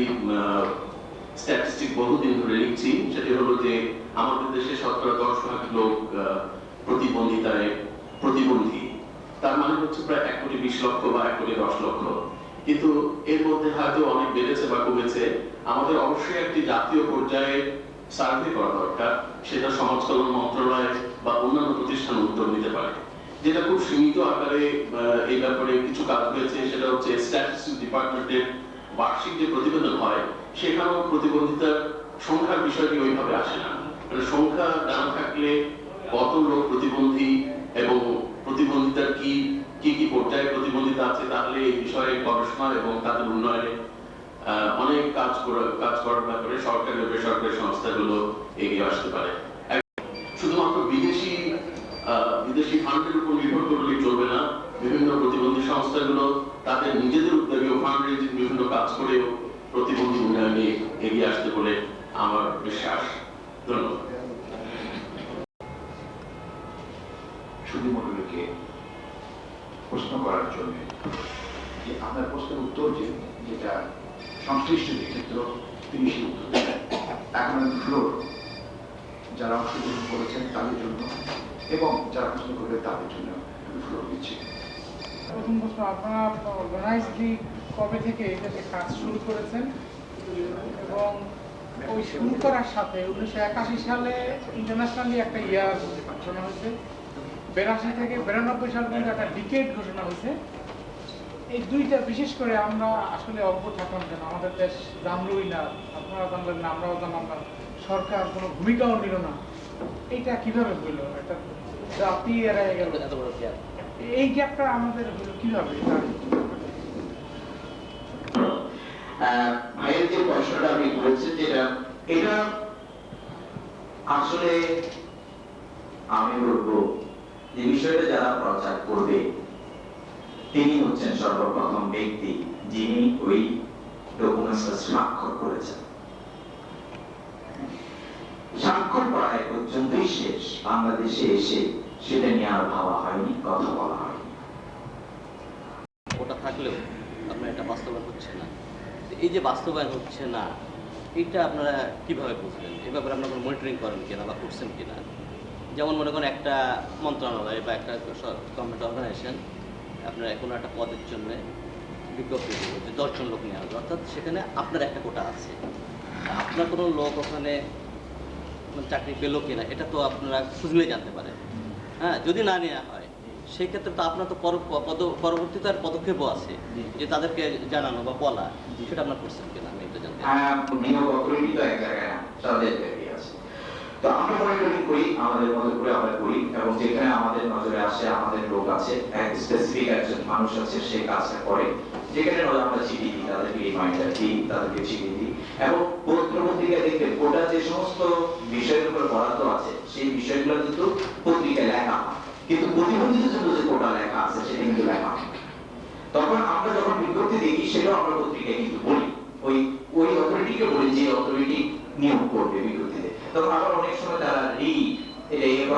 স্ট্যাটিস্টিক বহুদিন ধরে লিখছি, সেটি হলো যে আমাদের দেশে 17% লোক প্রতিবন্ধিতায় প্রতিবন্ধী। তার মানে হচ্ছে প্রায় 1,20 লক্ষ বা 1,10 লক্ষ। কিন্তু এর মধ্যে হয়তো অনেক বেড়েছে বা কমেছে। আমাদের অবশ্যই একটি জাতীয় পর্যায়ে সার্ভে করা দরকার, সেটা সমাজ কল্যাণ মন্ত্রণালয় বা অন্যান্য প্রতিষ্ঠান উদ্যোগ নিতে পারে। যেটা খুব সীমিত আকারে এই ব্যাপারে কিছু কাজ হয়েছে, সেটা হচ্ছে স্ট্যাটিস্টিক্স ডিপার্টমেন্টের বার্ষিক যে প্রতিবেদন হয়, সেখানেও প্রতিবন্ধিতার সংখ্যার বিষয়টি ওইভাবে আসে না। মানে সংখ্যা জানা থাকলে কত লোক প্রতিবন্ধী এবং প্রতিবন্ধিতার কি কি পর্যায়ে প্রতিবন্ধিতা আছে, তাহলে এই বিষয়ে গবেষণা এবং তাদের উন্নয়নে অনেক কাজ করার ব্যাপারে সরকারি ও বেসরকারি সংস্থাগুলো এগিয়ে আসতে পারে। শুধুমাত্র বিদেশি ফান্ডের উপর সংস্থাগুলো তাদের নিজেদের উদ্যোগে ফান্ড রেজিং বিভিন্ন কাজ করেও প্রতিবন্ধী উন্নয়নে এগিয়ে আসতে বলে আমার বিশ্বাস। ধন্যবাদ। সুধী মণ্ডলীকে প্রশ্ন করার জন্য যে আপনার প্রশ্নের উত্তর যেটা সংশ্লিষ্ট ক্ষেত্র তিনি সেই উত্তর দেন। এখন আমি ফ্লোর যারা অংশগ্রহণ করেছেন তাদের জন্য এবং যারা প্রশ্ন করবে তাদের জন্য আমি ফ্লোর দিচ্ছি। প্রথম প্রশ্ন, আপনারা অর্গানাইজলি কবে থেকে এটাতে কাজ শুরু করেছেন? এবং ওই শুরু করার সাথে 1981 সালে ইন্টারন্যাশনালি একটা ইয়ার ঘোষণা হয়েছে, 82 থেকে 92 সাল পর্যন্ত একটা ডিকেড ঘোষণা হয়েছে। এই দুইটা বিশেষ করে আমরা আসলে অজ্ঞ থাকলাম কেন? আমাদের দেশ জানলই না, আপনারা জানলেন না, আমরাও জানলাম না, সরকার কোনো ভূমিকাও নিল না। এইটা কিভাবে হইল? একটা জাতি এড়াই গেল, এই গ্যাপটা আমাদের হলো কিভাবে? ভাইয়ের যে প্রশ্নটা আপনি করেছেন, যেটা এটা আসলে আমি বলবো যে বিষয়টা যারা প্রচার করবে তিনি হচ্ছেন সর্বপ্রথম ব্যক্তি যিনি ওই ডকুমেন্টসটা স্বাক্ষর করেছেন। স্বাক্ষর করা এক পর্যন্তই শেষ। বাংলাদেশে এসে সেটা নিয়ে আর ভাবা হয়নি, কথা বলা হয়নি। ওটা থাকলেও আপনার এটা বাস্তবায়ন হচ্ছে না। এই যে বাস্তবায়ন হচ্ছে না, এটা আপনারা কিভাবে বুঝবেন? এ ব্যাপারে আপনারা কোনো মনিটরিং করেন কিনা বা করছেন কিনা? যেমন মনে করেন একটা মন্ত্রণালয় বা একটা গভর্নমেন্ট অর্গানাইজেশন আপনারা কোনো একটা পদের জন্য বিজ্ঞপ্তি দিল যে 10 জন লোক নেওয়া হবে, অর্থাৎ সেখানে আপনার একটা কোটা আছে, আপনার কোনো লোক ওখানে চাকরি পেলো কিনা এটা তো আপনারা খুঁজলে জানতে পারেন। হ্যাঁ, যদি না নেওয়া হয় সেই ক্ষেত্রে তো আপনার তো পরবর্তীতে আর পদক্ষেপও আছে যে তাদেরকে জানানো বা বলা, সেটা আপনার করছেন কিনা আমি এটা জানতে। নিয়োগ অথরিটি তো এক জায়গায় না, তাদের জায়গায় আছে। তো আমরা মনিটরিং করি, আমাদের মতো করে আমরা করি, এবং যেখানে আমাদের নজরে আসে আমাদের লোক আছে, এক স্পেসিফিক একজন মানুষ আছে সে কাজটা করে। যেখানে আমরা চিঠি দিই, তাদেরকে রিমাইন্ডার দিই, তাদেরকে চিঠি দিই, এবং পত্রিকা দেখবে ওটা যে সমস্ত বিষয়ের উপর বরাদ্দ আছে সেই বিষয়গুলো কিন্তু পত্রিকায় লেখা হয়, কিন্তু প্রতিবন্ধীদের জন্য যে কোটা লেখা আছে সেটা কিন্তু লেখা হয়। তখন আমরা যখন বিজ্ঞপ্তি দেখি সেটাও আমরা পত্রিকায় কিন্তু বলি, ওই অথরিটিকে বলি যে অথরিটি নিয়োগ করবে বিজ্ঞপ্তিতে। তখন আবার অনেক সময় তারা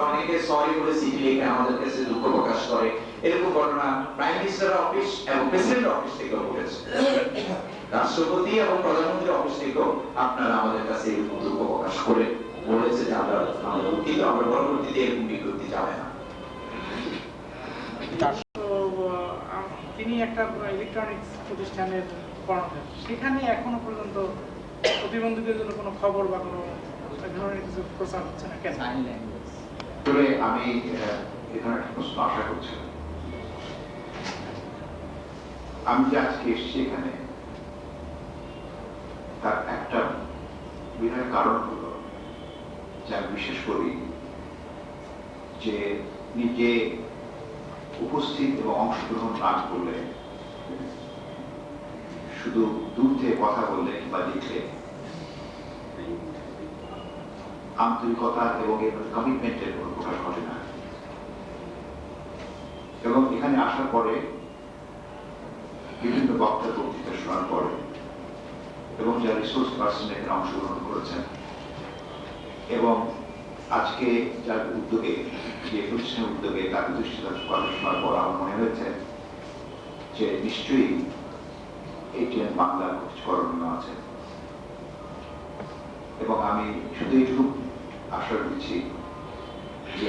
অনেকে সরি বলে চিঠি লিখে আমাদের কাছে দুঃখ প্রকাশ করে। এরকম ঘটনা প্রাইম মিনিস্টার অফিস এবং প্রেসিডেন্ট অফিস থেকেও ঘটেছে। রাষ্ট্রপতি এবং প্রধানমন্ত্রী অফিস থেকেও আপনারা আমাদের কাছে এরকম দুঃখ প্রকাশ করে বলেছে যে আমরা দুঃখিত, আমরা পরবর্তীতে এরকম বিজ্ঞপ্তি যাবে না। তিনি একটা ইলেকট্রনিক্স প্রতিষ্ঠানের কর্ণধার, সেখানে এখনো পর্যন্ত প্রতিবন্ধীদের জন্য কোনো খবর বা কোনো ধরনের কিছু প্রচার হচ্ছে না কেন? তবে আমি এখানে একটা প্রশ্ন আশা করছি। আমি যে আজকে এসেছি এখানে তার একটা বিরাট কারণ হলো যে আমি বিশেষ করি যে নিজে উপস্থিত এবং অংশগ্রহণ না করলে, শুধু দূর থেকে কথা বললে কিংবা লিখলে আন্তরিকতা এবং কমিটমেন্টের কোনো প্রকাশ ঘটে না। এবং এখানে আসার পরে বিভিন্ন বক্তা বক্তৃতা শোনার পরে এবং যারা রিসোর্স পার্সন এখানে অংশগ্রহণ করেছেন এবং আজকে যার উদ্যোগে, যে প্রতিষ্ঠানের উদ্যোগে তার প্রতিষ্ঠাতা শোনার পর আমার মনে হয়েছে যে নিশ্চয়ই এটিএন বাংলার কিছু করণীয় আছে। এবং আমি শুধু এইটুকু আশা দিচ্ছি যে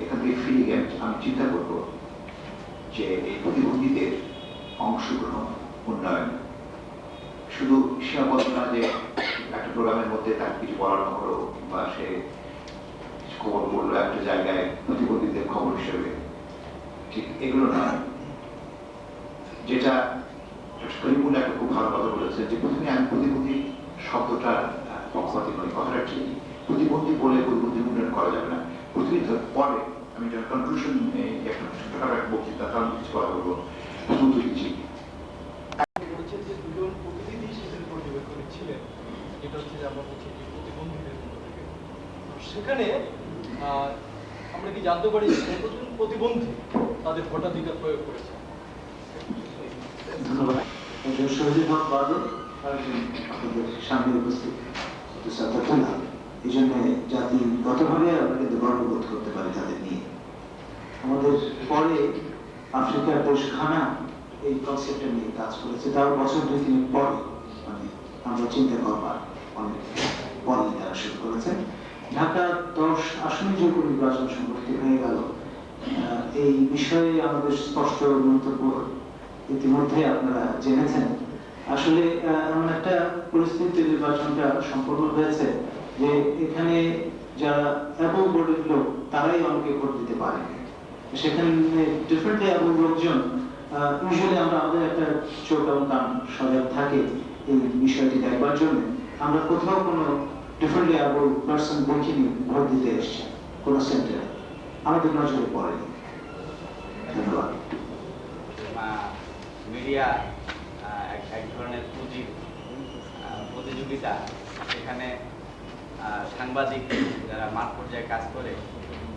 এখান থেকে ফিরে গিয়ে আমি চিন্তা করব যে এই প্রতিবন্ধীদের অংশগ্রহণ, উন্নয়ন শুধু সীমাবদ্ধ না যে একটা প্রোগ্রামের মধ্যে তাকে কিছু বলানো হলো বা সে খবর বললো একটা জায়গায় প্রতিবন্ধীদের খবর হিসেবে, ঠিক এগুলো না। যেটা করিমুল্লাহ একটা খুব ভালো কথা বলেছে যে প্রথমে আমি প্রতিবন্ধী শব্দটা পক্ষপাতী নই, কথাটা ঠিক। প্রতিবন্ধী বলে প্রতিবন্ধী উন্নয়ন করা যাবে না। প্রতিবন্ধী পরে আমি যখন কনক্লুশন একটা ছোটখাটো একটা বক্তৃতা তার কিছু কথা বলবো, শুধু দিচ্ছি। যে দুজন প্রতিনিধি সেখানে পর্যবেক্ষণ ছিলেন, যেটা হচ্ছে যে আমরা বলছি যে প্রতিবন্ধীদের মধ্যে থেকে সেখানে আমরা কি জানতে পারি যে কতজন প্রতিবন্ধী তাদের ভোটাধিকার প্রয়োগ করেছে? ধন্যবাদ। একজন শহীদুল হক বাদল, আরেকজন আপনাদের সামনে উপস্থিত সাদাতুল্লাহ। এই জন্য জাতিগতভাবে আমরা কিন্তু গর্ববোধ করতে পারি তাদের নিয়ে। আমাদের পরে আফ্রিকার দেশ ঘানা এই কনসেপ্টটা নিয়ে কাজ করেছে, তার বছর 2-3 পরে, মানে আমরা চিন্তা করবার অনেক পরে তারা শুরু করেছেন। ঢাকা 10 আসনে যে নির্বাচন সংগঠিত হয়ে গেল, এই বিষয়ে আমাদের স্পষ্ট মন্তব্য ইতিমধ্যে আপনারা জেনেছেন। আসলে এমন একটা পরিস্থিতি নির্বাচনটা সম্পন্ন হয়েছে যে এখানে যারা অ্যাবভ বোর্ডের লোক তারাই অনেকে ভোট দিতে পারে। সেখানে ডিফারেন্টলি অ্যাবভ লোকজন ইউজুয়ালি আমরা আমাদের একটা চোখ এবং কান সজাগ থাকে এই বিষয়টি দেখবার জন্য। আমরা কোথাও কোনো ডিফারেন্টলি অ্যাবভ পার্সন দেখিনি ভোট দিতে এসছে কোনো সেন্টারে, আমাদের নজরে পড়েনি। ধন্যবাদ। মিডিয়া এক ধরনের প্রতিযোগিতা, সেখানে সাংবাদিক যারা মাঠ পর্যায়ে কাজ করে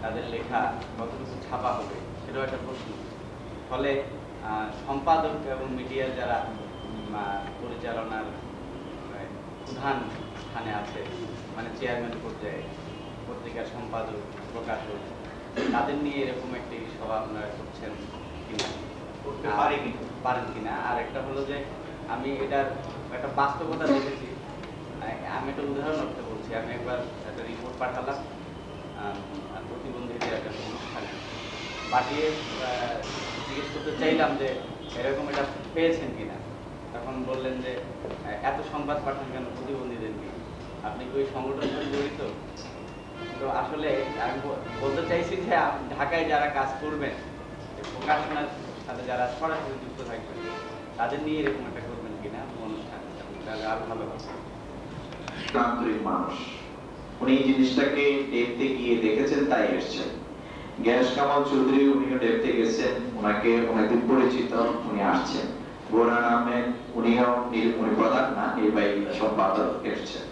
তাদের লেখা কত কিছু ছাপা হবে সেটাও একটা প্রশ্ন। ফলে সম্পাদক এবং মিডিয়ার যারা পরিচালনার প্রধান স্থানে আছে, মানে চেয়ারম্যান পর্যায়ে, পত্রিকার সম্পাদক, প্রকাশক, তাদের নিয়ে এরকম একটি সভা আপনারা করছেন কিনা, করতে পারেন কিনা। আর একটা হলো যে আমি এটার একটা বাস্তবতা দেখেছি, আমি একটা উদাহরণ রাখতে বলছি। আমি একবার একটা রিপোর্ট পাঠালাম প্রতিবন্ধীদের একটা অনুষ্ঠানে, পাঠিয়ে জিজ্ঞেস করতে চাইলাম যে এরকম এটা পেয়েছেন কিনা। তখন বললেন যে এত সংবাদ পাঠান কেন প্রতিবন্ধীদের নিয়ে, আপনি কি ওই সংগঠনের সাথে জড়িত? তো আসলে আমি বলতে চাইছি যে ঢাকায় যারা কাজ করবেন, প্রকাশনার সাথে যারা সরাসরি যুক্ত থাকবেন, তাদের নিয়ে এরকম একটা করবেন কিনা অনুষ্ঠান, তাহলে আরো ভালো হবে। আন্তরিক মানুষ, উনি এই জিনিসটাকে দেখতে গিয়ে দেখেছেন, তাই এসেছেন। গ্যাস কামাল চৌধুরী, উনিও দেখতে গেছেন, ওনাকে অনেকদিন পরিচিত, উনি আসছেন। বোরহান আহমেদ, উনিও উনি প্রধান না, নির্বাহী সম্পাদক, এসেছেন।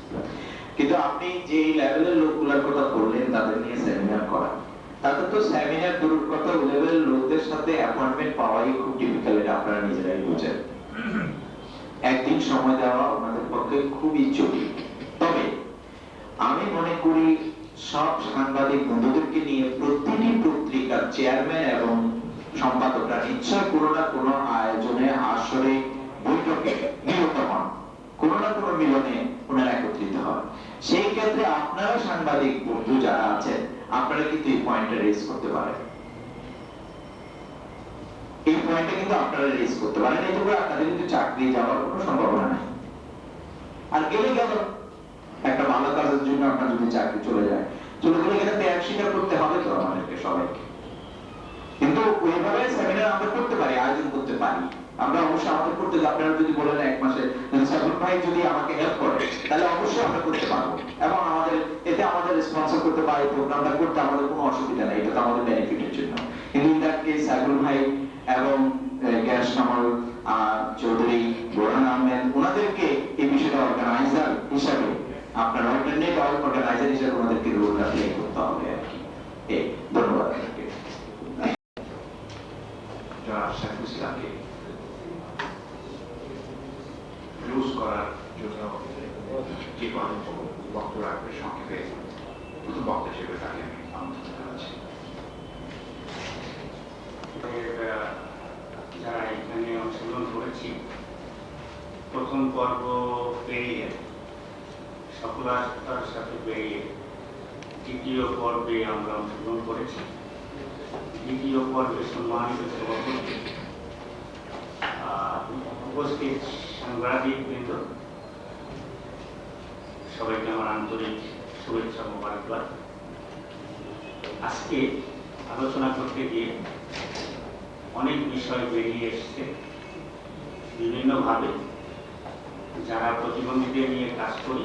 কিন্তু আপনি যে লেভেলের লোকগুলোর কথা বললেন তাদের নিয়ে সেমিনার করা, তাদের তো সেমিনার দূরের কথা, ওই লেভেলের লোকদের সাথে অ্যাপয়েন্টমেন্ট পাওয়াই খুব ডিফিকাল্ট, এটা আপনারা নিজেরাই বুঝেন। একদিন সময় দেওয়া ওনাদের পক্ষে খুবই জরুরি। তবে আমি মনে করি সব সাংবাদিক বন্ধুদেরকে নিয়ে প্রতিটি পত্রিকার চেয়ারম্যান এবং সম্পাদকরা নিশ্চয় কোনো না কোনো আয়োজনে, আসরে, বৈঠকে নিহত হন, কোনো না কোনো মিলনে ওনারা একত্রিত হন। সেই ক্ষেত্রে আপনারা সাংবাদিক বন্ধু যারা আছেন, আপনারা কিন্তু এই পয়েন্টটা রেজ করতে পারেন। এই পয়েন্টটা কিন্তু আপনারা রেজ করতে পারেন, এতে করে আপনাদের কিন্তু চাকরি যাওয়ার কোনো সম্ভাবনা নেই। আর গেলে গেল, একটা ভালো কাজের জন্য আপনার যদি চাকরি চলে যায়, চলে গেলে এটা ত্যাগ স্বীকার করতে হবে তো আমাদেরকে সবাইকে। কিন্তু ওইভাবে সেমিনার আমরা করতে পারি, আয়োজন করতে পারি। আমরা অবশ্যই আমাদের করতে, আপনারা যদি বলেন 1 মাসে সাইফুল ভাই যদি আমাকে হেল্প করে, তাহলে অবশ্যই আমরা করতে পারবো, এবং আমাদের এতে আমাদের স্পন্সর করতে পারি, প্রোগ্রামটা করতে আমাদের কোনো অসুবিধা নেই, এটা তো আমাদের বেনিফিটের জন্য। কিন্তু ইন দ্যাট কেস সাইফুল ভাই এবং গ্যাস কামাল চৌধুরী, বোরহান আহমেদ, ওনাদেরকে এই বিষয়টা অর্গানাইজার হিসাবে, আপনার অল্টারনেট অর্গানাইজার হিসাবে ওনাদেরকে রোলটা প্লে করতে হবে আর কি। ধন্যবাদ। জনাব সাইফুল ইসলামকে ক্লোজ করার জন্য যে কোনো বক্তব্য রাখবে, সংক্ষেপে প্রথম বক্তা হিসেবে তাকে আমি আমন্ত্রণ জানাচ্ছি। যারা এখানে অংশগ্রহণ করেছি, প্রথম পর্ব পেরিয়ে, সফলতার সাথে পেরিয়ে দ্বিতীয় পর্বে আমরা অংশগ্রহণ করেছি। দ্বিতীয় পর্বে সম্মানিত সভাপতি, উপস্থিত সাংবাদিকবৃন্দ, সবাইকে আমার আন্তরিক শুভেচ্ছা মোবারকবাদ। আজকে আলোচনা করতে গিয়ে অনেক বিষয় বেরিয়ে এসছে বিভিন্নভাবে, যারা প্রতিবন্ধীদের নিয়ে কাজ করি।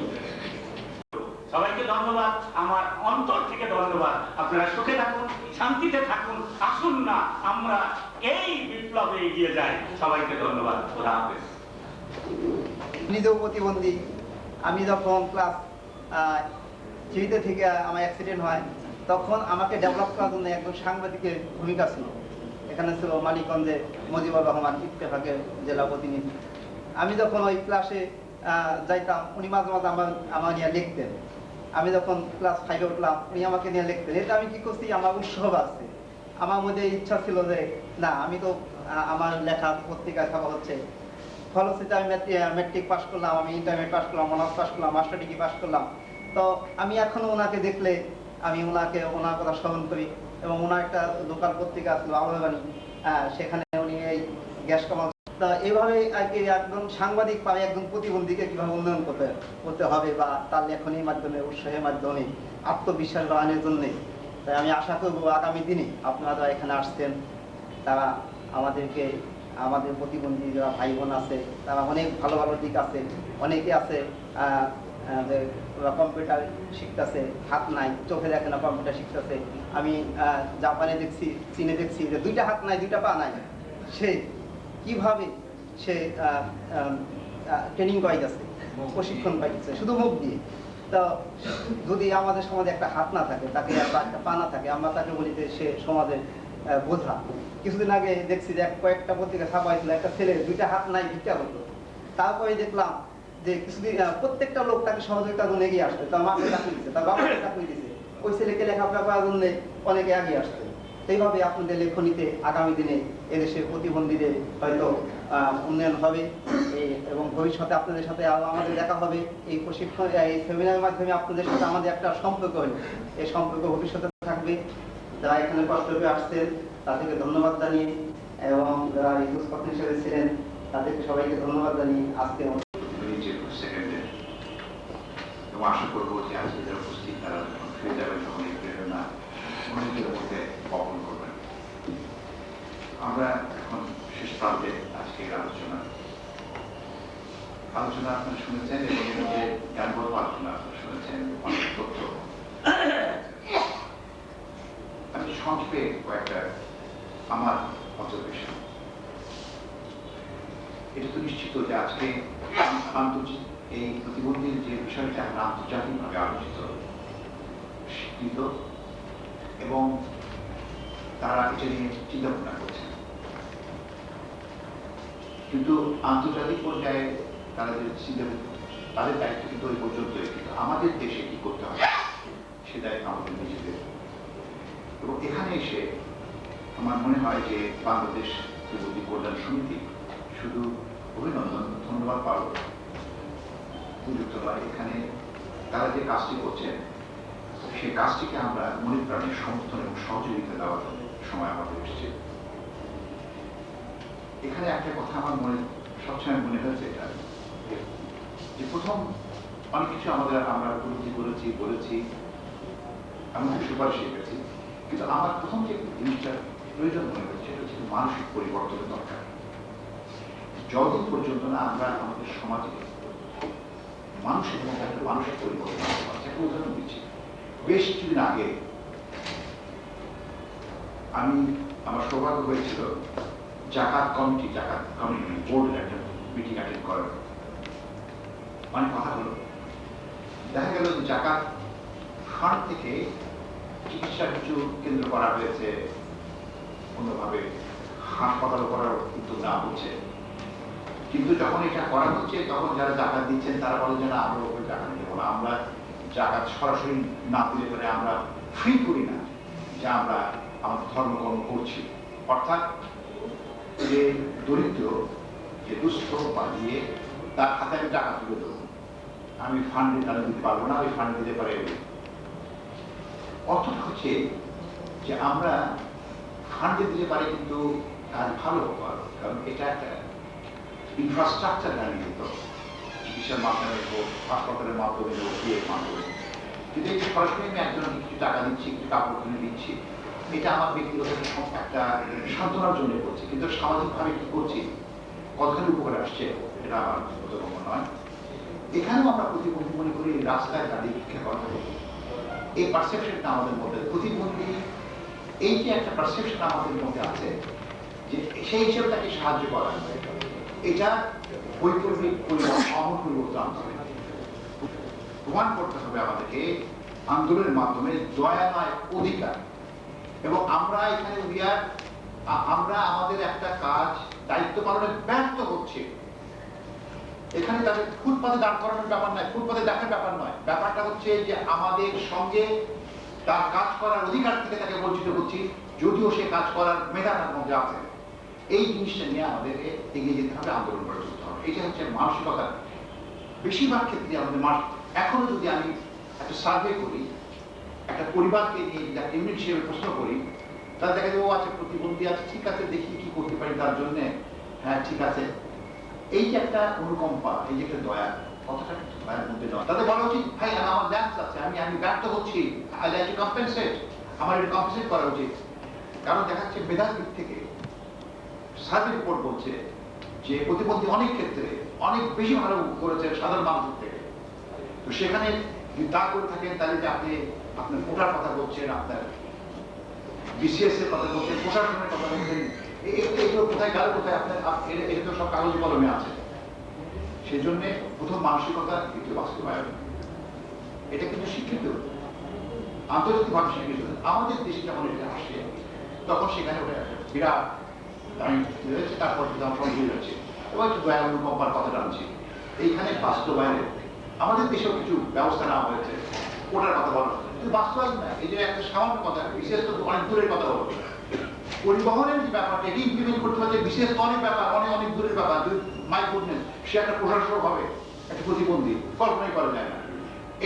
সবাইকে ধন্যবাদ, আমার অন্তর থেকে ধন্যবাদ। আপনারা সুখে থাকুন, শান্তিতে থাকুন, আসুন না আমরা এই বিপ্লবে এগিয়ে যাই। সবাইকে ধন্যবাদ, খোদা হাফেজ। নিজেও প্রতিবন্ধী। আমি যখন ক্লাস 3 থেকে আমার অ্যাক্সিডেন্ট হয়, তখন আমাকে ডেভেলপ করার জন্য একজন সাংবাদিকের ভূমিকা ছিল। এখানে ছিল মানিকগঞ্জে মুজিবুর রহমান ইত্তেফাকের জেলা প্রতিনিধি। আমি যখন ওই ক্লাসে যাইতাম, উনি মাঝে মাঝে আমার নিয়ে লিখতেন। আমি যখন ক্লাস 5-এ উঠলাম, উনি আমাকে নিয়ে লিখতেন। এটা আমি কি করছি, আমার উৎসাহ আছে, আমার মধ্যে ইচ্ছা ছিল যে না, আমি তো আমার লেখা পত্রিকায় ছাপা হচ্ছে। ফলশ্রুতিতে আমি ম্যাট্রিক পাস করলাম, আমি ইন্টারমিডিয়েট পাস করলাম, অনার্স পাস করলাম, মাস্টার ডিগ্রি পাস করলাম। তো আমি এখনো ওনাকে দেখলে আমি ওনার কথা স্মরণ করি। এবং ওনার একটা লোকাল পত্রিকা ছিল আলোবাণী, সেখানে উনি এই গ্যাস কামাল। তা এইভাবে আর কি একজন সাংবাদিক পারে একজন প্রতিবন্ধীকে কিভাবে উন্নয়ন করতে হবে, বা তার লেখনীর মাধ্যমে, উৎসাহের মাধ্যমে আত্মবিশ্বাস বাড়ানোর জন্য। তাই আমি আশা করবো আগামী দিনে আপনারা যারা এখানে আসছেন, তারা আমাদের প্রতিবন্ধী যারা ভাই বোন আছে, তারা অনেক ভালো ভালো দিক আছে। অনেকে আছে কম্পিউটার শিখতেছে, হাত নাই, চোখে দেখে না, কম্পিউটার শিখতেছে। আমি জাপানে দেখছি, চীনে দেখছি যে 2টা হাত নাই, 2টা পা নাই, সে কিভাবে সে ট্রেনিং পাই গেছে, প্রশিক্ষণ পাইছে শুধু মুখ দিয়ে। তো যদি আমাদের সমাজে একটা হাত না থাকে, তাকে একটা পা না থাকে, আমরা তাকে বলি যে সে সমাজের বোঝা। কিছুদিন আগে দেখছি যে কয়েকটা পত্রিকা ছাপা হয়েছিল, একটা ছেলে 2টা হাত নাই, ভিক্ষা করতো। তারপরে দেখলাম যে কিছুদিন প্রত্যেকটা লোক তাকে সহযোগিতার জন্য এগিয়ে আসছে, তার মাকে চাকরি দিচ্ছে, তার বাবাকে চাকরি দিচ্ছে, ওই ছেলেকে লেখাপড়া করার জন্য অনেকে এগিয়ে আসছে। সেইভাবে আপনাদের লেখনীতে আগামী দিনে এদেশের প্রতিবন্ধীদের হয়তো উন্নয়ন হবে, এবং ভবিষ্যতে আপনাদের সাথে আমাদের দেখা হবে। এই প্রশিক্ষণ, এই সেমিনারের মাধ্যমে আপনাদের সাথে আমাদের একটা সম্পর্ক হলো, এই সম্পর্ক ভবিষ্যতে থাকবে। যারা এখানে কষ্ট করে আসছেন তাদেরকে ধন্যবাদ জানিয়ে, এবং যারা রিসোর্স পার্টনার হিসেবে ছিলেন তাদেরকে সবাইকে ধন্যবাদ জানিয়ে আজকে সেকেন্ডের এবং আশা করবো যে আজকে যারা উপস্থিত তারা যখন ফিরে যাবেন তখন এই প্রেরণা অনেকের মধ্যে বহন করবেন। আমরা এখন শেষ প্রান্তে আজকের আলোচনা আপনারা শুনেছেন, এবং এর মধ্যে জ্ঞানগত আলোচনা আপনারা শুনেছেন, অনেক তথ্য। আমি সংক্ষেপে কয়েকটা আমার অবজারভেশন। এটা তো নিশ্চিত যে আজকে এই প্রতিবন্ধীর যে বিষয়টা আমরা আন্তর্জাতিকভাবে আলোচিত, স্বীকৃত, এবং তারা এটা নিয়ে চিন্তা ভাবনা করছেন। কিন্তু আন্তর্জাতিক পর্যায়ে তারা যে চিন্তা, তাদের দায়িত্ব কিন্তু ওই পর্যন্তই। কিন্তু আমাদের দেশে কি করতে হবে সে দায়িত্ব আমাদের নিজেদের। এবং এখানে এসে আমার মনে হয় যে বাংলাদেশ প্রতিবন্ধী কল্যাণ সমিতি শুধু অভিনন্দন, ধন্যবাদ পাবো উপযুক্ত নয়। এখানে তারা যে কাজটি করছেন সেই কাজটিকে আমরা মনে প্রাণের সমর্থন এবং সহযোগিতা দেওয়ার সময় আমাদের এসেছে। এখানে একটা কথা আমার সবসময় মনে হয়েছে, এটা যে প্রথম অনেক কিছু আমরা উপলব্ধি বলেছি, এমনকি সুপারিশ গেছি, কিন্তু আমার প্রথম যে জিনিসটা প্রয়োজন মনে হচ্ছে সেটা হচ্ছে মানসিক পরিবর্তনের দরকার। যতদিন পর্যন্ত না আমরা আমাদের সমাজে মানুষের মধ্যে একটা মানসিক পরিবর্তন আনতে পারছি। একটা উদাহরণ দিচ্ছি, বেশ কিছুদিন আগে আমার সৌভাগ্য হয়েছিল জাকাত কমিটি বোর্ডের একটা মিটিং অ্যাটেন্ড করার। অনেক কথা হলো, দেখা গেল যে জাকাত ফান্ড থেকে চিকিৎসা কিছু কেন্দ্র করা হয়েছে, অন্যভাবে হাসপাতাল করার উদ্যোগ নেওয়া হচ্ছে। কিন্তু যখন এটা করা হচ্ছে তখন যারা জাকাত দিচ্ছেন তারা বলে যে না, আমরা ওই জাকাত দেবো না, আমরা জাকাত সরাসরি না দিলে পরে আমরা ফ্রি করি না যে আমরা আমাদের ধর্মকর্ম করছি। অর্থাৎ যে দরিদ্র, যে দুস্থ বা দিয়ে তার হাতে আমি টাকা তুলে দেবো, আমি ফান্ডে তারা দিতে পারবো না, ওই ফান্ড দিতে পারে। অর্থটা হচ্ছে যে আমরা ফান্ডে দিতে পারি, কিন্তু কাজ ভালো হওয়ার, কারণ এটা একটা ইনফ্রাস্ট্রাকচার দাঁড়িয়ে দিত, চিকিৎসার মাধ্যমে হোক, হাসপাতালের মাধ্যমে হোক, বিয়ের মাধ্যমে। কিন্তু এই সরাসরি আমি একজনকে কিছু টাকা দিচ্ছি, কিছু কাপড় কিনে দিচ্ছি, এটা আমার ব্যক্তিগত একটা সান্ত্বনার জন্য করছি, কিন্তু সামাজিকভাবে কি করছি, কতখানি উপকারে আসছে এটা আমার বোধগম্য নয়। এখানেও আমরা প্রতিবন্ধী মনে করি রাস্তায় দাঁড়িয়ে ভিক্ষা করা, এই পারসেপশনটা আমাদের মধ্যে প্রতিবন্ধী, এই যে একটা পারসেপশন আমাদের মধ্যে আছে যে সেই হিসেবে তাকে সাহায্য করা, এটা বৈপ্লবিক পরিবর্তন আনতে হবে। প্রমাণ করতে হবে আমাদেরকে আন্দোলনের মাধ্যমে দয়া নয় অধিকার। এবং আমরা এখানে আমরা আমাদের একটা কাজ দায়িত্ব পালনে ব্যর্থ হচ্ছে। এখানে তাদের ফুটপাতে দাঁড় করানোর ব্যাপার নয়, ফুটপাতে দেখার ব্যাপার নয়, ব্যাপারটা হচ্ছে যে আমাদের সঙ্গে তার কাজ করার অধিকার থেকে তাকে বঞ্চিত করছি, যদিও সে কাজ করার মেধা তার মধ্যে আছে। এই জিনিসটা নিয়ে আমাদেরকে এগিয়ে যেতে হবে, আন্দোলন করে চলতে হবে। এটা হচ্ছে মানসিকতা। বেশিরভাগ ক্ষেত্রে আমাদের এখনো যদি আমি একটা সার্ভে করি, একটা পরিবারকে নিয়ে ইউনিট হিসেবে প্রশ্ন করি, তাহলে দেখা যাবে ও আছে প্রতিবন্ধী আছে, ঠিক আছে দেখি কি করতে পারি তার জন্য, হ্যাঁ ঠিক আছে। এই যে একটা অনুকম্পা, এই যে একটা দয়া, কতটা দয়ার মধ্যে নয়। তাদের বলা উচিত ভাই আমার ল্যান্স আছে, আমি ব্যর্থ হচ্ছি, আই লাইক টু কম্পেনসেট, আমার এটা কম্পেনসেট করা উচিত। কারণ দেখা যাচ্ছে মেধার দিক থেকে সার্ভে রিপোর্ট বলছে যে প্রতিবন্ধী অনেক ক্ষেত্রে অনেক বেশি ভালো করেছে সাধারণ মানুষের থেকে। তো সেখানে যদি তা করে থাকেন তাহলে যে আপনি আপনার কোটার কথা বলছেন, আপনার বিসিএস এর কথা বলছেন, প্রশাসনের কথা বলছেন, এগুলো কোথায় গেল, কোথায় আপনার এটা তো সব কাগজ কলমে আছে। সেই জন্য প্রথম মানসিকতা, দ্বিতীয় বাস্তবায়ন, এটা কিন্তু স্বীকৃত, আন্তর্জাতিকভাবে স্বীকৃত। আমাদের দেশে যখন এটা আসে তখন সেখানে ওটা বিরাট তারপর সংযোগ হচ্ছে এবং একটু দয়া অনুকম্পার কথা টানছি। এইখানে বাস্তবায়নে আমাদের দেশেও কিছু ব্যবস্থা নেওয়া হয়েছে, ওটার কথা বলা হচ্ছে, কিন্তু বাস্তবায়ন না। এই যে একটা সামান্য কথা, বিশেষ তো অনেক দূরের কথা বলো, পরিবহনের যে ব্যাপারটা এটি ইমপ্লিমেন্ট করতে পারছে, বিশেষ তো অনেক ব্যাপার, অনেক অনেক দূরের ব্যাপার। মাই গুডনেস, সে একটা প্রশাসক হবে, একটা প্রতিবন্ধী, কল্পনাই করা যায় না।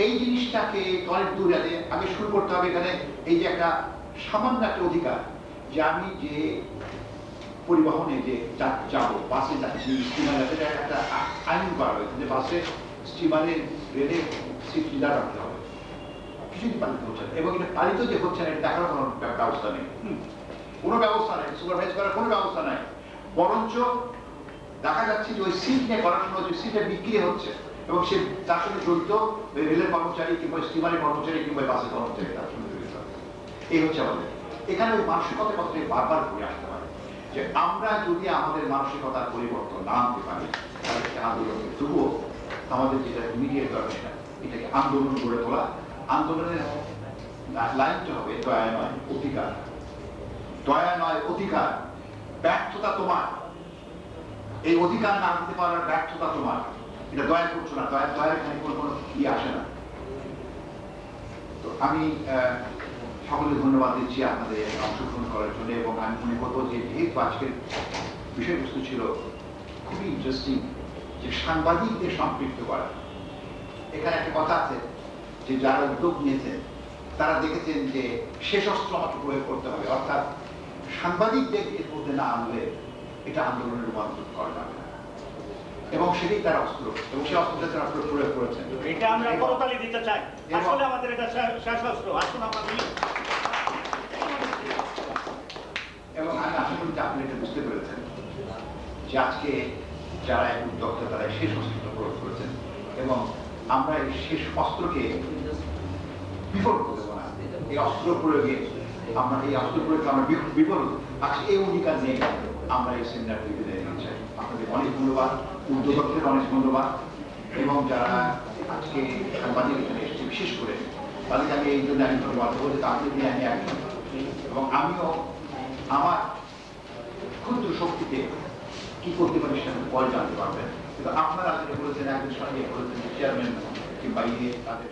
এই জিনিসটাকে অনেক দূরে আগে শুরু করতে হবে। এখানে এই যে একটা সামান্য একটা অধিকার, যে আমি যে পরিবহনে যে যাবো, বাসে যাচ্ছি, স্টিমার যাচ্ছে, একটা আইন করা হয়েছে যে বাসে, স্টিমারে, রেলে সিট রিজার্ভ রাখতে হবে। কিছুদিন পালিত হচ্ছে না, এবং এটা পালিত যে হচ্ছে না এটা দেখার কোনো ব্যবস্থা নেই, কোনো ব্যবস্থা নেই, সুপারভাইজ করার কোনো ব্যবস্থা নাই। বরঞ্চ দেখা যাচ্ছে যে ওই সিট নিয়ে করানো হচ্ছে, সিটে বিক্রি হচ্ছে, এবং সে তার সঙ্গে জড়িত রেলের কর্মচারী কিংবা স্টিমারের কর্মচারী কিংবা বাসের কর্মচারী তার সঙ্গে জড়িত। এই হচ্ছে আমাদের এখানে ওই মানসিকতার কথাটি বারবার ঘুরে আসতে পারে যে আমরা যদি আমাদের মানসিকতার পরিবর্তন না আনতে পারি তাহলে আন্দোলনের তবুও আমাদের যেটা ইমিডিয়েট দরকার এটাকে আন্দোলন গড়ে তোলা। আন্দোলনের লাইনটা হবে দয়া নয় অধিকার, দয়া নয় অধিকার। ব্যর্থতা তোমার, এই অধিকার না দিতে পারার ব্যর্থতা তোমার, এটা দয়া করছো না, দয়ার এখানে কোনো ইয়ে আসে না। তো আমি সকলকে ধন্যবাদ দিচ্ছি আপনাদের অংশগ্রহণ করার জন্য, এবং আমি মনে করবো যে যেহেতু আজকের বিষয়বস্তু ছিল খুবই ইন্টারেস্টিং, যে সাংবাদিকদের সম্পৃক্ত করা। এখানে একটা কথা আছে যে যারা উদ্যোগ নিয়েছেন তারা দেখেছেন যে শেষ অস্ত্র আমাকে প্রয়োগ করতে হবে, অর্থাৎ সাংবাদিকদের এর মধ্যে না আনলে এটা আন্দোলনের রূপান্তর করা যাবে না, এবং সেটাই তার অস্ত্র, এবং সেই অস্ত্রটা তারা প্রয়োগ করেছেন। এটা আমরা করতালি দিতে চাই, আসলে আমাদের এটা শেষ অস্ত্র। আসুন আপনাদের, এবং আমি আশা করি যে আপনি এটা বুঝতে পেরেছেন যে আজকে যারা এক উদ্যোক্তা তারা শেষ অস্ত্র প্রয়োগ করেছেন, এবং আমরা এই শেষ অস্ত্রকে বিফল করে দেবো না। এই অস্ত্র প্রয়োগে আমরা বিফল আজকে এই অধিকার নিয়ে আমরা এই সেমিনারটি বিদায় নিতে চাই। আপনাদের অনেক ধন্যবাদ, উদ্যোক্তাদের অনেক ধন্যবাদ, এবং যারা আজকে সাংবাদিক এখানে এসেছে বিশেষ করে তাদেরকে আমি এই জন্য আমি ধন্যবাদ দেবো যে তাদের নিয়ে আমি একজন, এবং আমিও আমার ক্ষুদ্র শক্তিতে কি করতে পারি সেটা পরে জানতে পারবেন। কিন্তু আপনারা যেটা বলেছেন, একজন সঙ্গে বলেছেন চেয়ারম্যান কিংবা তাদের